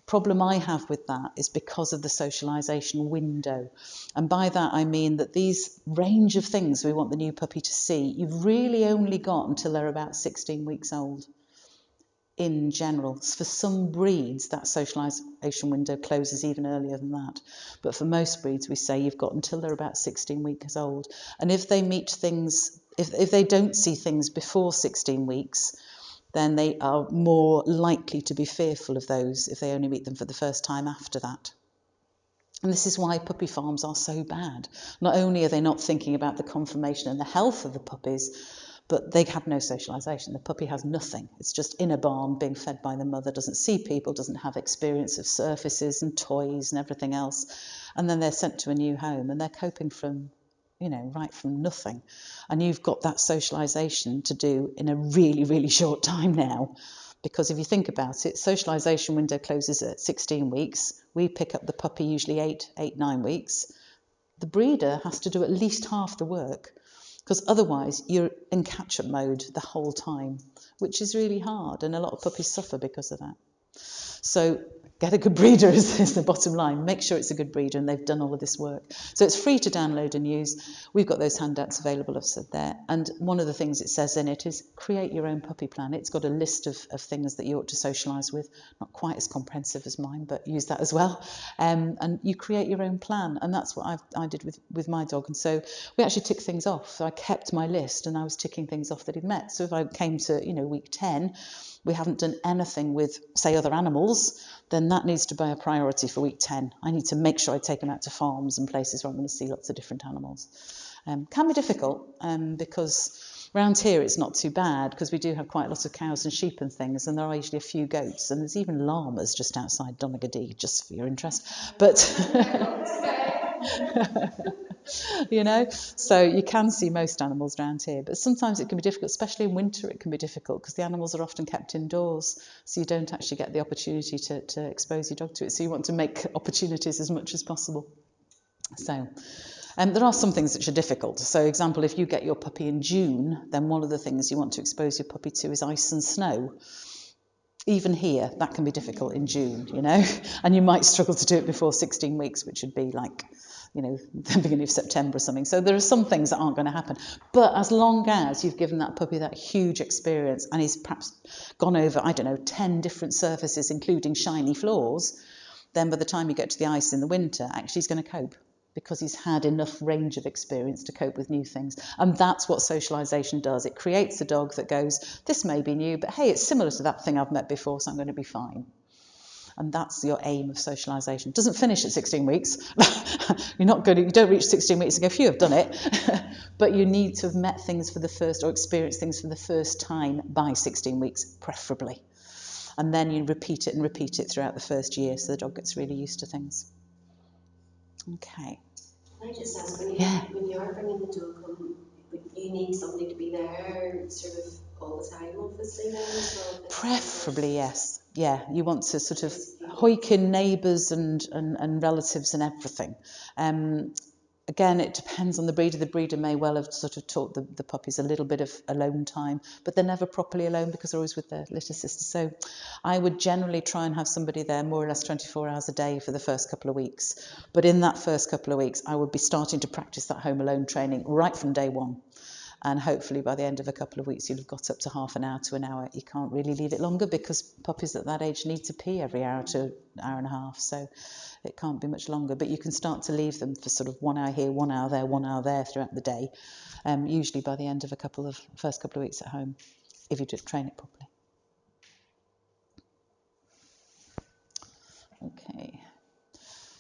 S1: Problem I have with that is because of the socialisation window. And by that I mean that these range of things we want the new puppy to see, you've really only got until they're about 16 weeks old. In general, for some breeds that socialisation window closes even earlier than that, but for most breeds we say you've got until they're about 16 weeks old. And if they meet things, if they don't see things before 16 weeks, then they are more likely to be fearful of those if they only meet them for the first time after that. And this is why puppy farms are so bad. Not only are they not thinking about the conformation and the health of the puppies, but they have no socialisation. The puppy has nothing. It's just in a barn being fed by the mother, doesn't see people, doesn't have experience of surfaces and toys and everything else. And then they're sent to a new home and they're coping from, right from nothing. And you've got that socialisation to do in a really, really short time now. Because if you think about it, socialisation window closes at 16 weeks. We pick up the puppy usually 9 weeks. The breeder has to do at least half the work, because otherwise you're in catch-up mode the whole time, which is really hard, and a lot of puppies suffer because of that. So get a good breeder is the bottom line. Make sure it's a good breeder and they've done all of this work. So it's free to download and use. We've got those handouts available, I've said there. And one of the things it says in it is create your own puppy plan. It's got a list of things that you ought to socialise with. Not quite as comprehensive as mine, but use that as well. And you create your own plan. And that's what I did with my dog. And so we actually tick things off. So I kept my list and I was ticking things off that he'd met. So if I came to, week 10, we haven't done anything with, say, other animals, then that needs to be a priority for week 10. I need to make sure I take them out to farms and places where I'm going to see lots of different animals. Can be difficult because around here it's not too bad because we do have quite a lot of cows and sheep and things, and there are usually a few goats, and there's even llamas just outside Donegal, just for your interest. But so you can see most animals around here, but sometimes it can be difficult, especially in winter. It can be difficult because the animals are often kept indoors, so you don't actually get the opportunity to expose your dog to it. So you want to make opportunities as much as possible. So there are some things which are difficult. So, example, if you get your puppy in June, then one of the things you want to expose your puppy to is ice and snow. Even here, that can be difficult in June, and you might struggle to do it before 16 weeks, which would be like, the beginning of September or something. So there are some things that aren't going to happen. But as long as you've given that puppy that huge experience and he's perhaps gone over, 10 different surfaces, including shiny floors, then by the time you get to the ice in the winter, actually he's going to cope because he's had enough range of experience to cope with new things. And that's what socialisation does. It creates a dog that goes, this may be new, but hey, it's similar to that thing I've met before, so I'm going to be fine. And that's your aim of socialisation. It doesn't finish at 16 weeks. You don't reach 16 weeks and go, phew, I've done it. But you need to have met things for the first, or experienced things for the first time by 16 weeks, preferably. And then you repeat it throughout the first year so the dog gets really used to things. Okay.
S4: Can I just ask, when you are bringing the dog home, you need somebody to be there sort of all the time, obviously, then as well?
S1: Preferably, yes. Yeah, you want to sort of hoik in neighbours and relatives and everything. Again, it depends on the breeder. The breeder may well have sort of taught the puppies a little bit of alone time, but they're never properly alone because they're always with their litter sister. So I would generally try and have somebody there more or less 24 hours a day for the first couple of weeks. But in that first couple of weeks, I would be starting to practice that home alone training right from day one. And hopefully by the end of a couple of weeks, you'll have got up to half an hour to an hour. You can't really leave it longer because puppies at that age need to pee every hour to an hour and a half. So it can't be much longer. But you can start to leave them for sort of 1 hour here, 1 hour there, 1 hour there throughout the day, usually by the end of first couple of weeks at home, if you train it properly. Okay.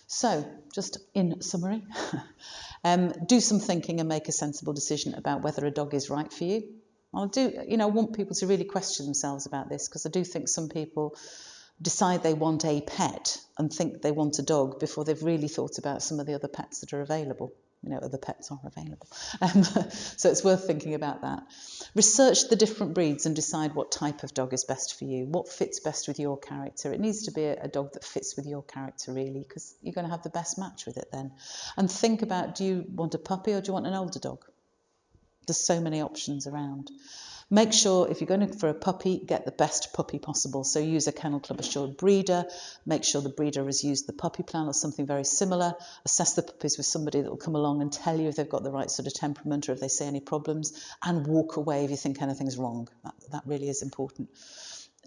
S1: So, just in summary, do some thinking and make a sensible decision about whether a dog is right for you. I want people to really question themselves about this, because I do think some people decide they want a pet and think they want a dog before they've really thought about some of the other pets that are available. Other pets are available. So it's worth thinking about that. Research the different breeds and decide what type of dog is best for you, what fits best with your character. It needs to be a dog that fits with your character, really, because you're going to have the best match with it then. And think about, do you want a puppy or do you want an older dog? There's so many options around. Make sure if you're going for a puppy, get the best puppy possible. So use a Kennel Club assured breeder. Make sure the breeder has used the puppy plan or something very similar. Assess the puppies with somebody that will come along and tell you if they've got the right sort of temperament or if they say any problems, and walk away if you think anything's wrong. That really is important.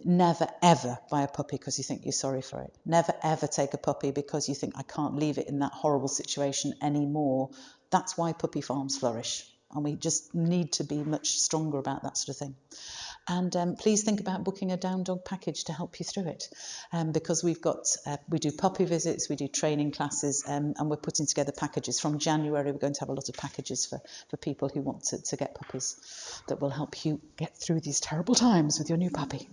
S1: Never, ever buy a puppy because you think you're sorry for it. Never, ever take a puppy because you think, I can't leave it in that horrible situation anymore. That's why puppy farms flourish. And we just need to be much stronger about that sort of thing. And please think about booking a down dog package to help you through it, because we do puppy visits, we do training classes, and we're putting together packages. From January, we're going to have a lot of packages for people who want to get puppies that will help you get through these terrible times with your new puppy.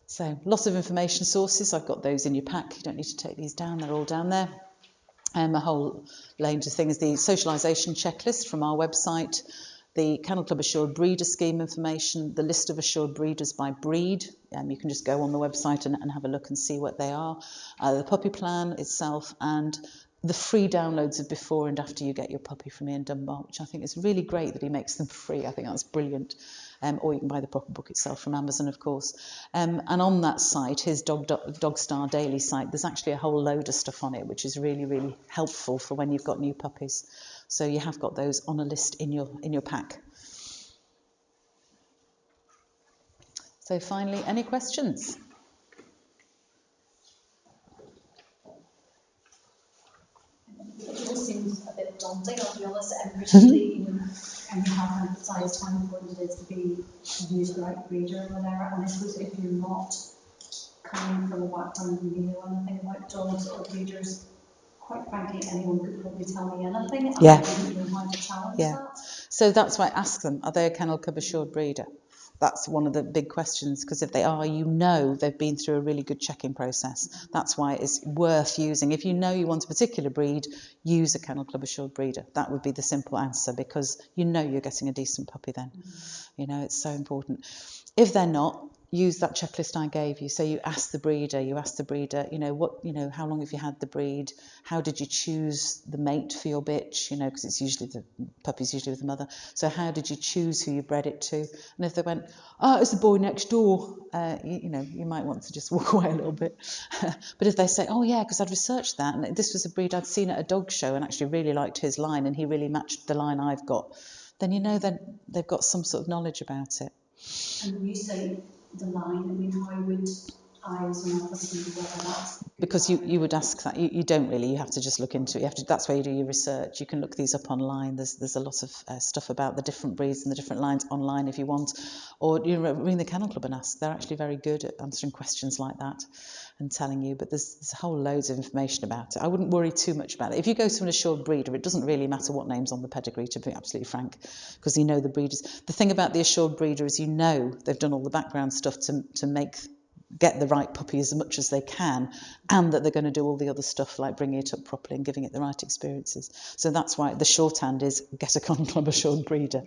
S1: So lots of information sources. I've got those in your pack. You don't need to take these down. They're all down there. A whole range of things. The socialisation checklist from our website, the Kennel Club Assured Breeder Scheme information, the list of assured breeders by breed. You can just go on the website and have a look and see what they are. The puppy plan itself, and the free downloads of before and after you get your puppy from Ian Dunbar, which I think is really great that he makes them free. I think that's brilliant. Or you can buy the proper book itself from Amazon, of course. And on that site, his Dog Star Daily site, there's actually a whole load of stuff on it, which is really, really helpful for when you've got new puppies. So you have got those on a list in your pack. So finally, any questions?
S2: It all seems a bit daunting, I'll be honest, and particularly, and you have emphasised how important it is to use the right breeder or whatever. And I suppose if you're not coming from a background and you know anything about dogs or breeders, quite frankly, anyone could probably tell me anything, and I wouldn't know how to challenge that.
S1: So that's why I ask them, are they a Kennel Club assured breeder? That's one of the big questions, because if they are, they've been through a really good checking process. That's why it's worth using. If you know you want a particular breed, use a Kennel Club assured breeder. That would be the simple answer, because you're getting a decent puppy then. It's so important. If they're not, use that checklist I gave you. So you ask the breeder, how long have you had the breed? How did you choose the mate for your bitch? Because it's usually the puppy's usually with the mother. So how did you choose who you bred it to? And if they went, it's the boy next door, you might want to just walk away a little bit. But if they say, because I'd researched that, and this was a breed I'd seen at a dog show and actually really liked his line, and he really matched the line I've got, then they've got some sort of knowledge about it.
S2: And when you say the line, how would I as an officer see whether that's...
S1: Because you would ask that. You don't really. You have to just look into it. That's where you do your research. You can look these up online. There's a lot of stuff about the different breeds and the different lines online if you want. Or ring the Kennel Club and ask. They're actually very good at answering questions like that and telling you. But there's whole loads of information about it. I wouldn't worry too much about it. If you go to an assured breeder, it doesn't really matter what name's on the pedigree, to be absolutely frank, because the breeders. The thing about the assured breeder is they've done all the background stuff to get the right puppy as much as they can, and that they're going to do all the other stuff like bringing it up properly and giving it the right experiences. So that's why the shorthand is get a Kennel Club assured breeder.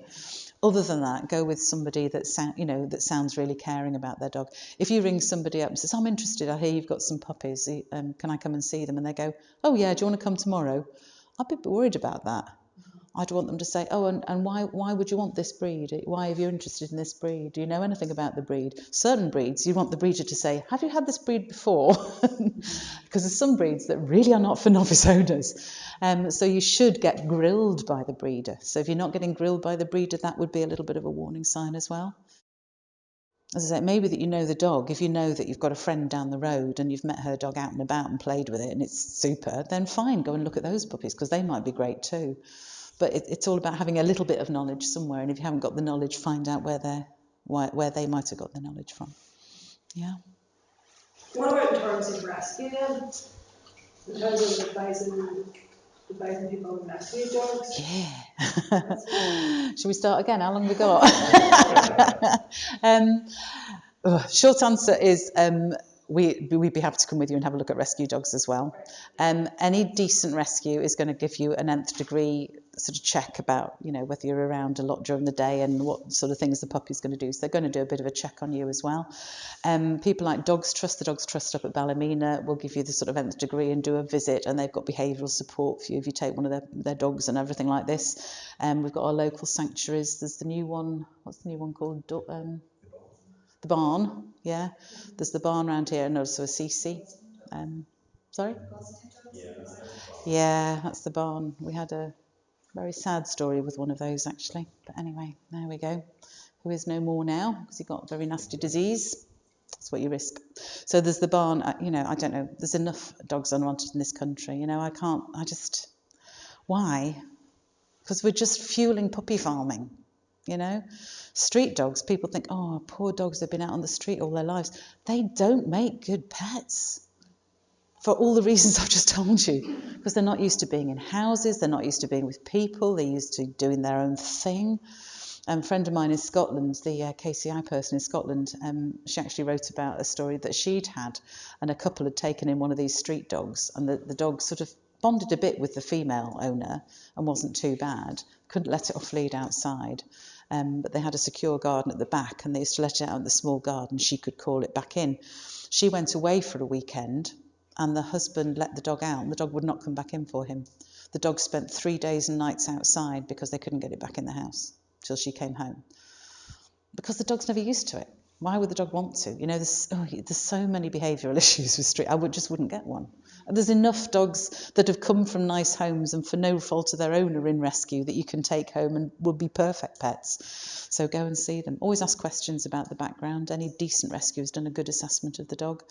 S1: Other than that, go with somebody that sounds really caring about their dog. If you ring somebody up and says, I'm interested, I hear you've got some puppies, can I come and see them? And they go, oh yeah, do you want to come tomorrow? I'd be worried about that. I'd want them to say, oh, and why would you want this breed? Why are you interested in this breed? Do you know anything about the breed? Certain breeds, you want the breeder to say, have you had this breed before? Because there's some breeds that really are not for novice owners. So you should get grilled by the breeder. So if you're not getting grilled by the breeder, that would be a little bit of a warning sign as well. As I say, maybe that you know the dog. If you know that you've got a friend down the road and you've met her dog out and about and played with it and it's super, then fine, go and look at those puppies because they might be great too. But it's all about having a little bit of knowledge somewhere, and if you haven't got the knowledge, find out where they might have got the knowledge from. Yeah.
S3: What about in terms of rescue then? In terms of advising people on rescue dogs?
S1: Yeah. Shall we start again? How long have we got? Short answer is we'd be happy to come with you and have a look at rescue dogs as well. Any decent rescue is going to give you an nth degree sort of check about, whether you're around a lot during the day and what sort of things the puppy's going to do. So they're going to do a bit of a check on you as well. People like Dogs Trust, the Dogs Trust up at Ballymena will give you the sort of nth degree and do a visit, and they've got behavioural support for you if you take one of their dogs and everything like this. We've got our local sanctuaries. There's the new one, what's the new one called? The barn, yeah. There's the barn around here and also a CC. Sorry? Yeah, that's the barn. We had a very sad story with one of those actually. But anyway, there we go. Who is no more now because he got a very nasty disease. That's what you risk. So there's the barn. I don't know. There's enough dogs unwanted in this country. Why? Because we're just fueling puppy farming. Street dogs, people think, oh, poor dogs, they've been out on the street all their lives. They don't make good pets for all the reasons I've just told you, because they're not used to being in houses, they're not used to being with people, they're used to doing their own thing. A friend of mine in Scotland, the KCI person in Scotland, she actually wrote about a story that she'd had, and a couple had taken in one of these street dogs, and the dog sort of bonded a bit with the female owner and wasn't too bad, couldn't let it off lead outside. But they had a secure garden at the back and they used to let it out in the small garden. She could call it back in. She went away for a weekend and the husband let the dog out and the dog would not come back in for him. The dog spent 3 days and nights outside because they couldn't get it back in the house till she came home. Because the dog's never used to it. Why would the dog want to? There's so many behavioural issues with street. Just wouldn't get one. And there's enough dogs that have come from nice homes and for no fault of their own are in rescue that you can take home and would be perfect pets. So go and see them. Always ask questions about the background. Any decent rescue has done a good assessment of the dog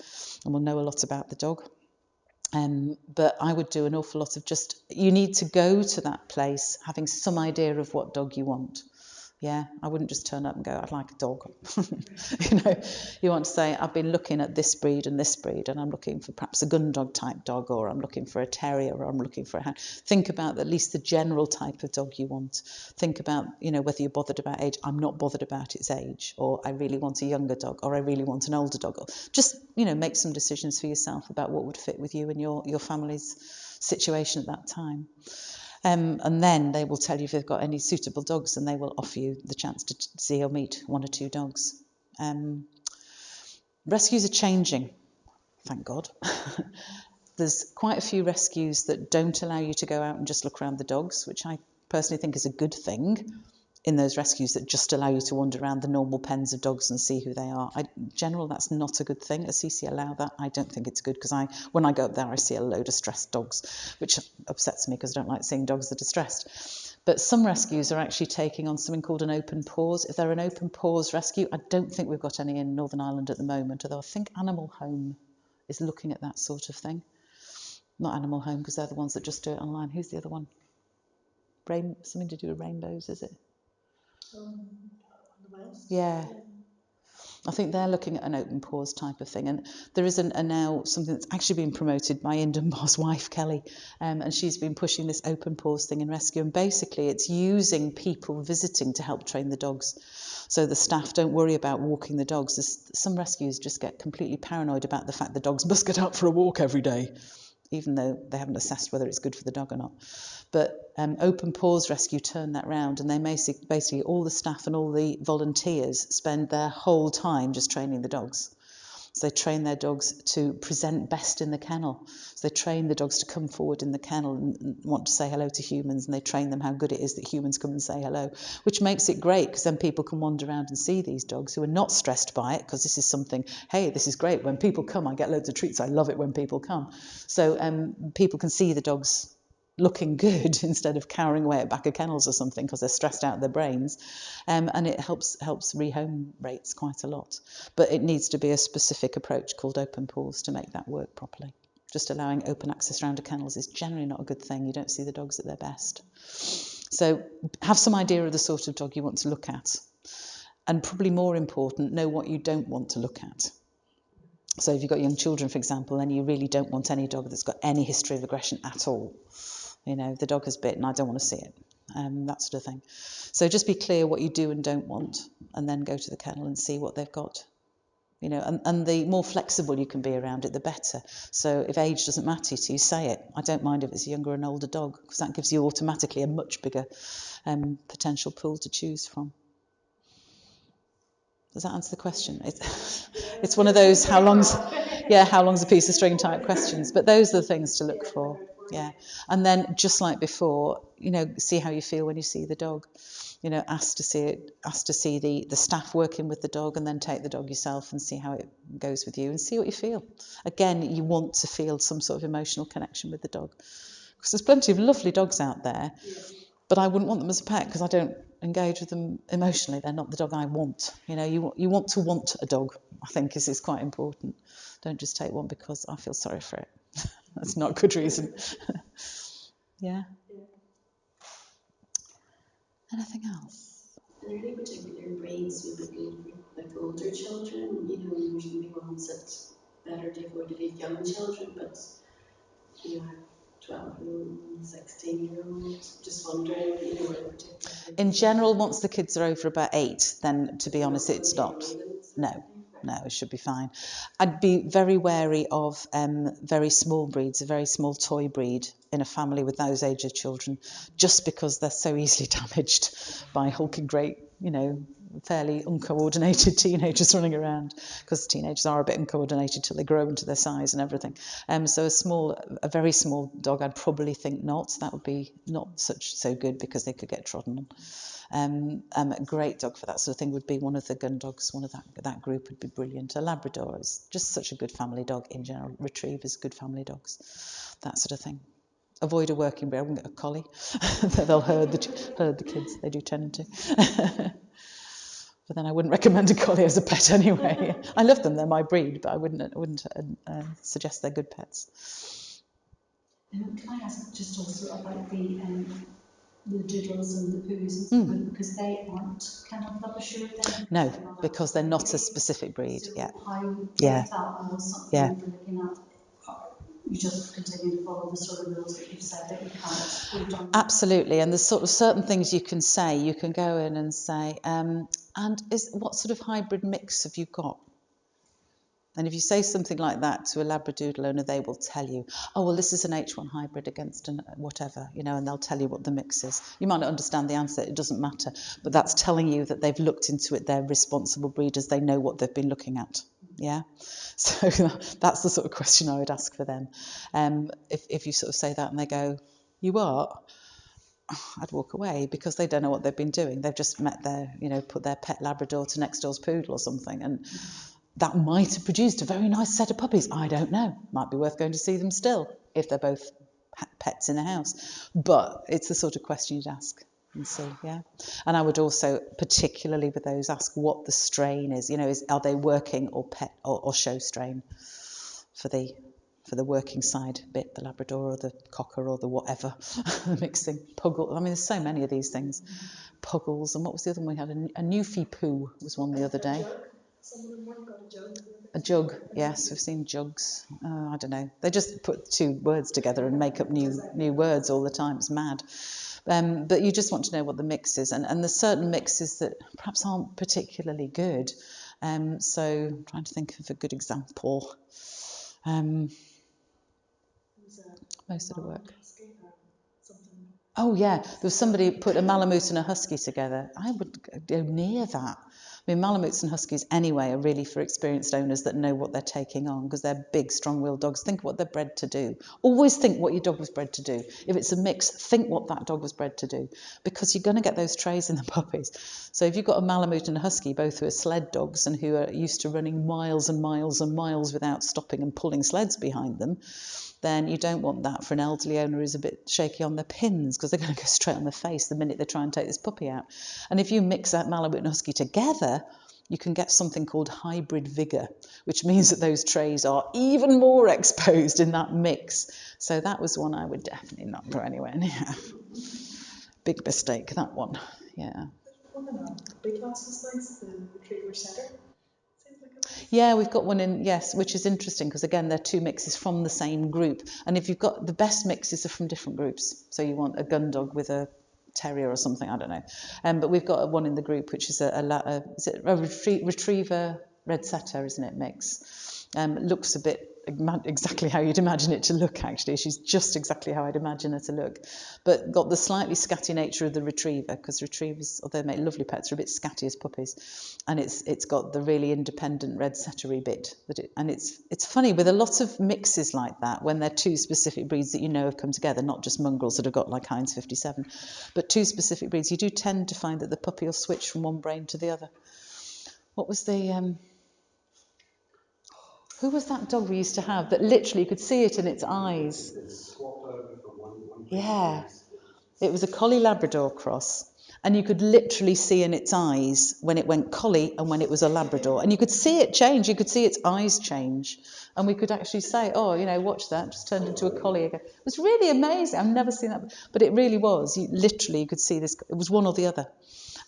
S1: and will know a lot about the dog. But I would do an awful lot of you need to go to that place having some idea of what dog you want. Yeah, I wouldn't just turn up and go, I'd like a dog. You want to say, I've been looking at this breed, and I'm looking for perhaps a gun dog type dog, or I'm looking for a terrier, or I'm looking for a hound. Think about at least the general type of dog you want. Think about, whether you're bothered about age. I'm not bothered about its age, or I really want a younger dog, or I really want an older dog. Or just, make some decisions for yourself about what would fit with you and your family's situation at that time. And then they will tell you if they've got any suitable dogs and they will offer you the chance to see or meet 1 or 2 dogs. Rescues are changing, thank God. There's quite a few rescues that don't allow you to go out and just look around the dogs, which I personally think is a good thing. In those rescues that just allow you to wander around the normal pens of dogs and see who they are. In general, that's not a good thing. A CC allow that. I don't think it's good because when I go up there, I see a load of stressed dogs, which upsets me because I don't like seeing dogs that are stressed. But some rescues are actually taking on something called an open pause. If they're an open pause rescue, I don't think we've got any in Northern Ireland at the moment, although I think Animal Home is looking at that sort of thing. Not Animal Home because they're the ones that just do it online. Who's the other one? Something to do with rainbows, is it? Yeah. I think they're looking at an open pause type of thing. And there is now something that's actually been promoted by Ian Dunbar's wife, Kelly, and she's been pushing this open pause thing in rescue. And basically it's using people visiting to help train the dogs. So the staff don't worry about walking the dogs. Some rescues just get completely paranoid about the fact the dogs must get out for a walk every day, even though they haven't assessed whether it's good for the dog or not. But Open Pause Rescue turned that round, and they basically all the staff and all the volunteers spend their whole time just training the dogs. So they train their dogs to present best in the kennel. So they train the dogs to come forward in the kennel and want to say hello to humans, and they train them how good it is that humans come and say hello, which makes it great because then people can wander around and see these dogs who are not stressed by it, because this is something, hey, this is great. When people come, I get loads of treats. I love it when people come. So people can see the dogs looking good instead of cowering away at back of kennels or something because they're stressed out of their brains, and it helps rehome rates quite a lot. But it needs to be a specific approach called open pools to make that work properly. Just allowing open access around the kennels is generally not a good thing. You don't see the dogs at their best. So have some idea of the sort of dog you want to look at, and probably more important, know what you don't want to look at. So if you've got young children, for example, and you really don't want any dog that's got any history of aggression at all, you know, the dog has bitten, I don't want to see it, that sort of thing. So just be clear what you do and don't want, and then go to the kennel and see what they've got. You know, and the more flexible you can be around it, the better. So if age doesn't matter to you, say it. I don't mind if it's a younger or an older dog, because that gives you automatically a much bigger potential pool to choose from. Does that answer the question? It's one of those how long's a piece of string type questions, but those are the things to look for. Yeah, and then just like before, you know, see how you feel when you see the dog. You know, ask to see the staff working with the dog, and then take the dog yourself and see how it goes with you and see what you feel. Again, you want to feel some sort of emotional connection with the dog, because there's plenty of lovely dogs out there. But I wouldn't want them as a pet because I don't engage with them emotionally. They're not the dog I want. You know, you want to want a dog, I think, is quite important. Don't just take one because I feel sorry for it. That's not a good reason. Yeah. Anything else?
S4: Are there any particular breeds would be good for like older children? You know, there's maybe ones that better to avoid to leave young children, but you know, 12-year-old, 16-year-old, just wondering, you know, in particular.
S1: In general, once the kids are over about 8, then to be honest, it's not. No, it should be fine. I'd be very wary of very small breeds, a very small toy breed in a family with those age of children, just because they're so easily damaged by hulking great, you know, fairly uncoordinated teenagers running around, because teenagers are a bit uncoordinated till they grow into their size and everything. So a very small dog, I'd probably think not. That would be not so good because they could get trodden on. A great dog for that sort of thing would be one of the gun dogs. One of that group would be brilliant. A Labrador is just such a good family dog in general. Retrievers, good family dogs, that sort of thing. Avoid a working breed. I wouldn't get a collie. They'll herd the kids. They do tend to. But then I wouldn't recommend a collie as a pet anyway. I love them; they're my breed, but I wouldn't suggest they're good pets.
S2: Can I ask just also about the doodles and the poos and stuff, because they aren't kind of club assured then?
S1: No, because they're not a specific breed.
S2: So
S1: Yeah.
S2: how
S1: Yeah.
S2: if that was something
S1: Yeah.
S2: you're looking at, you just continue to follow the sort of rules that you've said that you can't go down?
S1: Absolutely, and there's sort of certain things you can say. You can go in and say, and what sort of hybrid mix have you got? And if you say something like that to a Labradoodle owner, they will tell you, oh, well, this is an H1 hybrid against an whatever, you know, and they'll tell you what the mix is. You might not understand the answer, it doesn't matter, but that's telling you that they've looked into it, they're responsible breeders, they know what they've been looking at. Yeah, so that's the sort of question I would ask for them. If you sort of say that and they go, you are? I'd walk away, because they don't know what they've been doing. They've just put their pet Labrador to next door's poodle or something, and that might have produced a very nice set of puppies. I don't know. Might be worth going to see them still, if they're both pets in the house. But it's the sort of question you'd ask and see, yeah. And I would also, particularly with those, ask what the strain is. You know, are they working or pet or show strain for the working side bit, the Labrador or the Cocker or the whatever, the mixing, Puggle. I mean, there's so many of these things. Puggles, and what was the other one we had? A Newfie Poo was one the other day.
S3: Some of them weren't got a jug.
S1: A jug, yes, we've seen jugs. I don't know. They just put two words together and make up new words all the time. It's mad. But you just want to know what the mix is. And there's certain mixes that perhaps aren't particularly good. So I'm trying to think of a good example. Most of the work. Oh, yeah. There was somebody who put a Malamute and a Husky together. I would go near that. I mean, Malamutes and Huskies anyway are really for experienced owners that know what they're taking on, because they're big, strong-willed dogs. Think what they're bred to do. Always think what your dog was bred to do. If it's a mix, think what that dog was bred to do, because you're going to get those traits in the puppies. So if you've got a Malamute and a Husky, both who are sled dogs and who are used to running miles and miles and miles without stopping and pulling sleds behind them, then you don't want that for an elderly owner who's a bit shaky on their pins, because they're going to go straight on their face the minute they try and take this puppy out. And if you mix that Malamute and Husky together, you can get something called hybrid vigour, which means that those traits are even more exposed in that mix. So that was one I would definitely not go anywhere near. Big mistake, that one. Yeah.
S3: One of the big classes, like the retriever setter.
S1: Yeah, we've got one in, yes, which is interesting, because again, they're two mixes from the same group. And if you've got, the best mixes are from different groups. So you want a gun dog with a terrier or something, I don't know. But we've got one in the group, which is is it a retriever red setter, isn't it, mix? Looks a bit exactly how you'd imagine it to look, actually. She's just exactly how I'd imagine her to look. But got the slightly scatty nature of the retriever, because retrievers, although they make lovely pets, are a bit scatty as puppies. And it's got the really independent red settery bit. And it's funny, with a lot of mixes like that, when they're two specific breeds that you know have come together, not just mongrels that have got like Heinz 57, but two specific breeds, you do tend to find that the puppy will switch from one brain to the other. What was the... who was that dog we used to have that literally you could see it in its eyes?
S5: It swapped over from one
S1: Yeah. It was a Collie Labrador cross. And you could literally see in its eyes when it went Collie and when it was a Labrador. And you could see it change. You could see its eyes change. And we could actually say, oh, you know, watch that. Just turned into a Collie again. It was really amazing. I've never seen that. But it really was. You could see this. It was one or the other.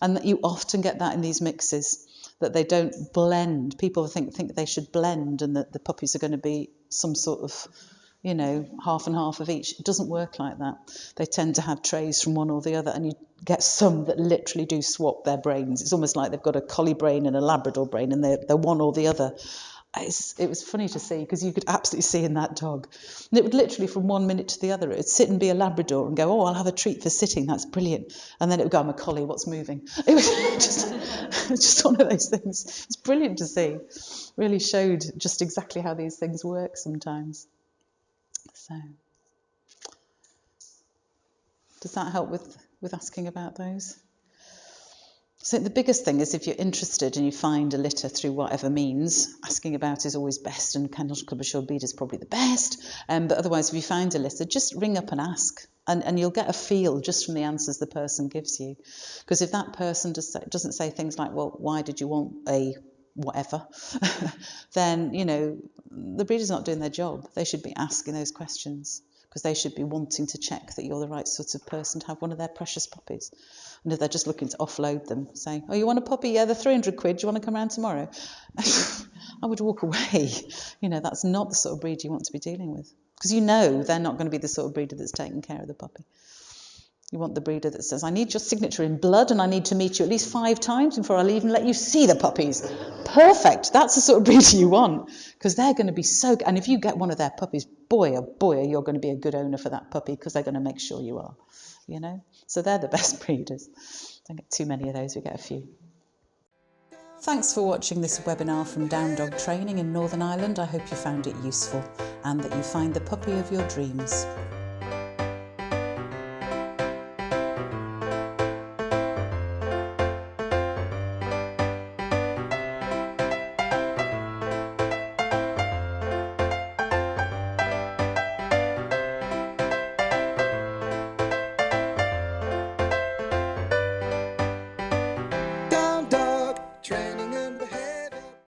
S1: And you often get that in these mixes, that they don't blend. People think they should blend, and that the puppies are going to be some sort of, you know, half and half of each. It doesn't work like that. They tend to have traits from one or the other, and you get some that literally do swap their brains. It's almost like they've got a Collie brain and a Labrador brain, and they're one or the other. It was funny to see, because you could absolutely see in that dog. And it would literally, from one minute to the other, it would sit and be a Labrador and go, oh, I'll have a treat for sitting, that's brilliant. And then it would go, I'm a Collie, what's moving? It was just one of those things. It's brilliant to see. Really showed just exactly how these things work sometimes. So, does that help with asking about those? So the biggest thing is, if you're interested and you find a litter through whatever means, asking about is always best, and Kennel Club Assured Breed is probably the best. But otherwise, if you find a litter, just ring up and ask, and you'll get a feel just from the answers the person gives you. Because if that person doesn't say things like, well, why did you want a whatever, then, you know, the breeder's not doing their job. They should be asking those questions, because they should be wanting to check that you're the right sort of person to have one of their precious puppies. And if they're just looking to offload them, saying, oh, you want a puppy? Yeah, they're 300 quid. Do you want to come around tomorrow? I would walk away. You know, that's not the sort of breed you want to be dealing with. Because you know they're not going to be the sort of breeder that's taking care of the puppy. You want the breeder that says, I need your signature in blood, and I need to meet you at least 5 times before I'll even let you see the puppies. Perfect. That's the sort of breeder you want, because they're going to be so good. And if you get one of their puppies, boy, oh boy, you're going to be a good owner for that puppy, because they're going to make sure you are. You know? So they're the best breeders. Don't get too many of those, we get a few. Thanks for watching this webinar from Down Dog Training in Northern Ireland. I hope you found it useful, and that you find the puppy of your dreams.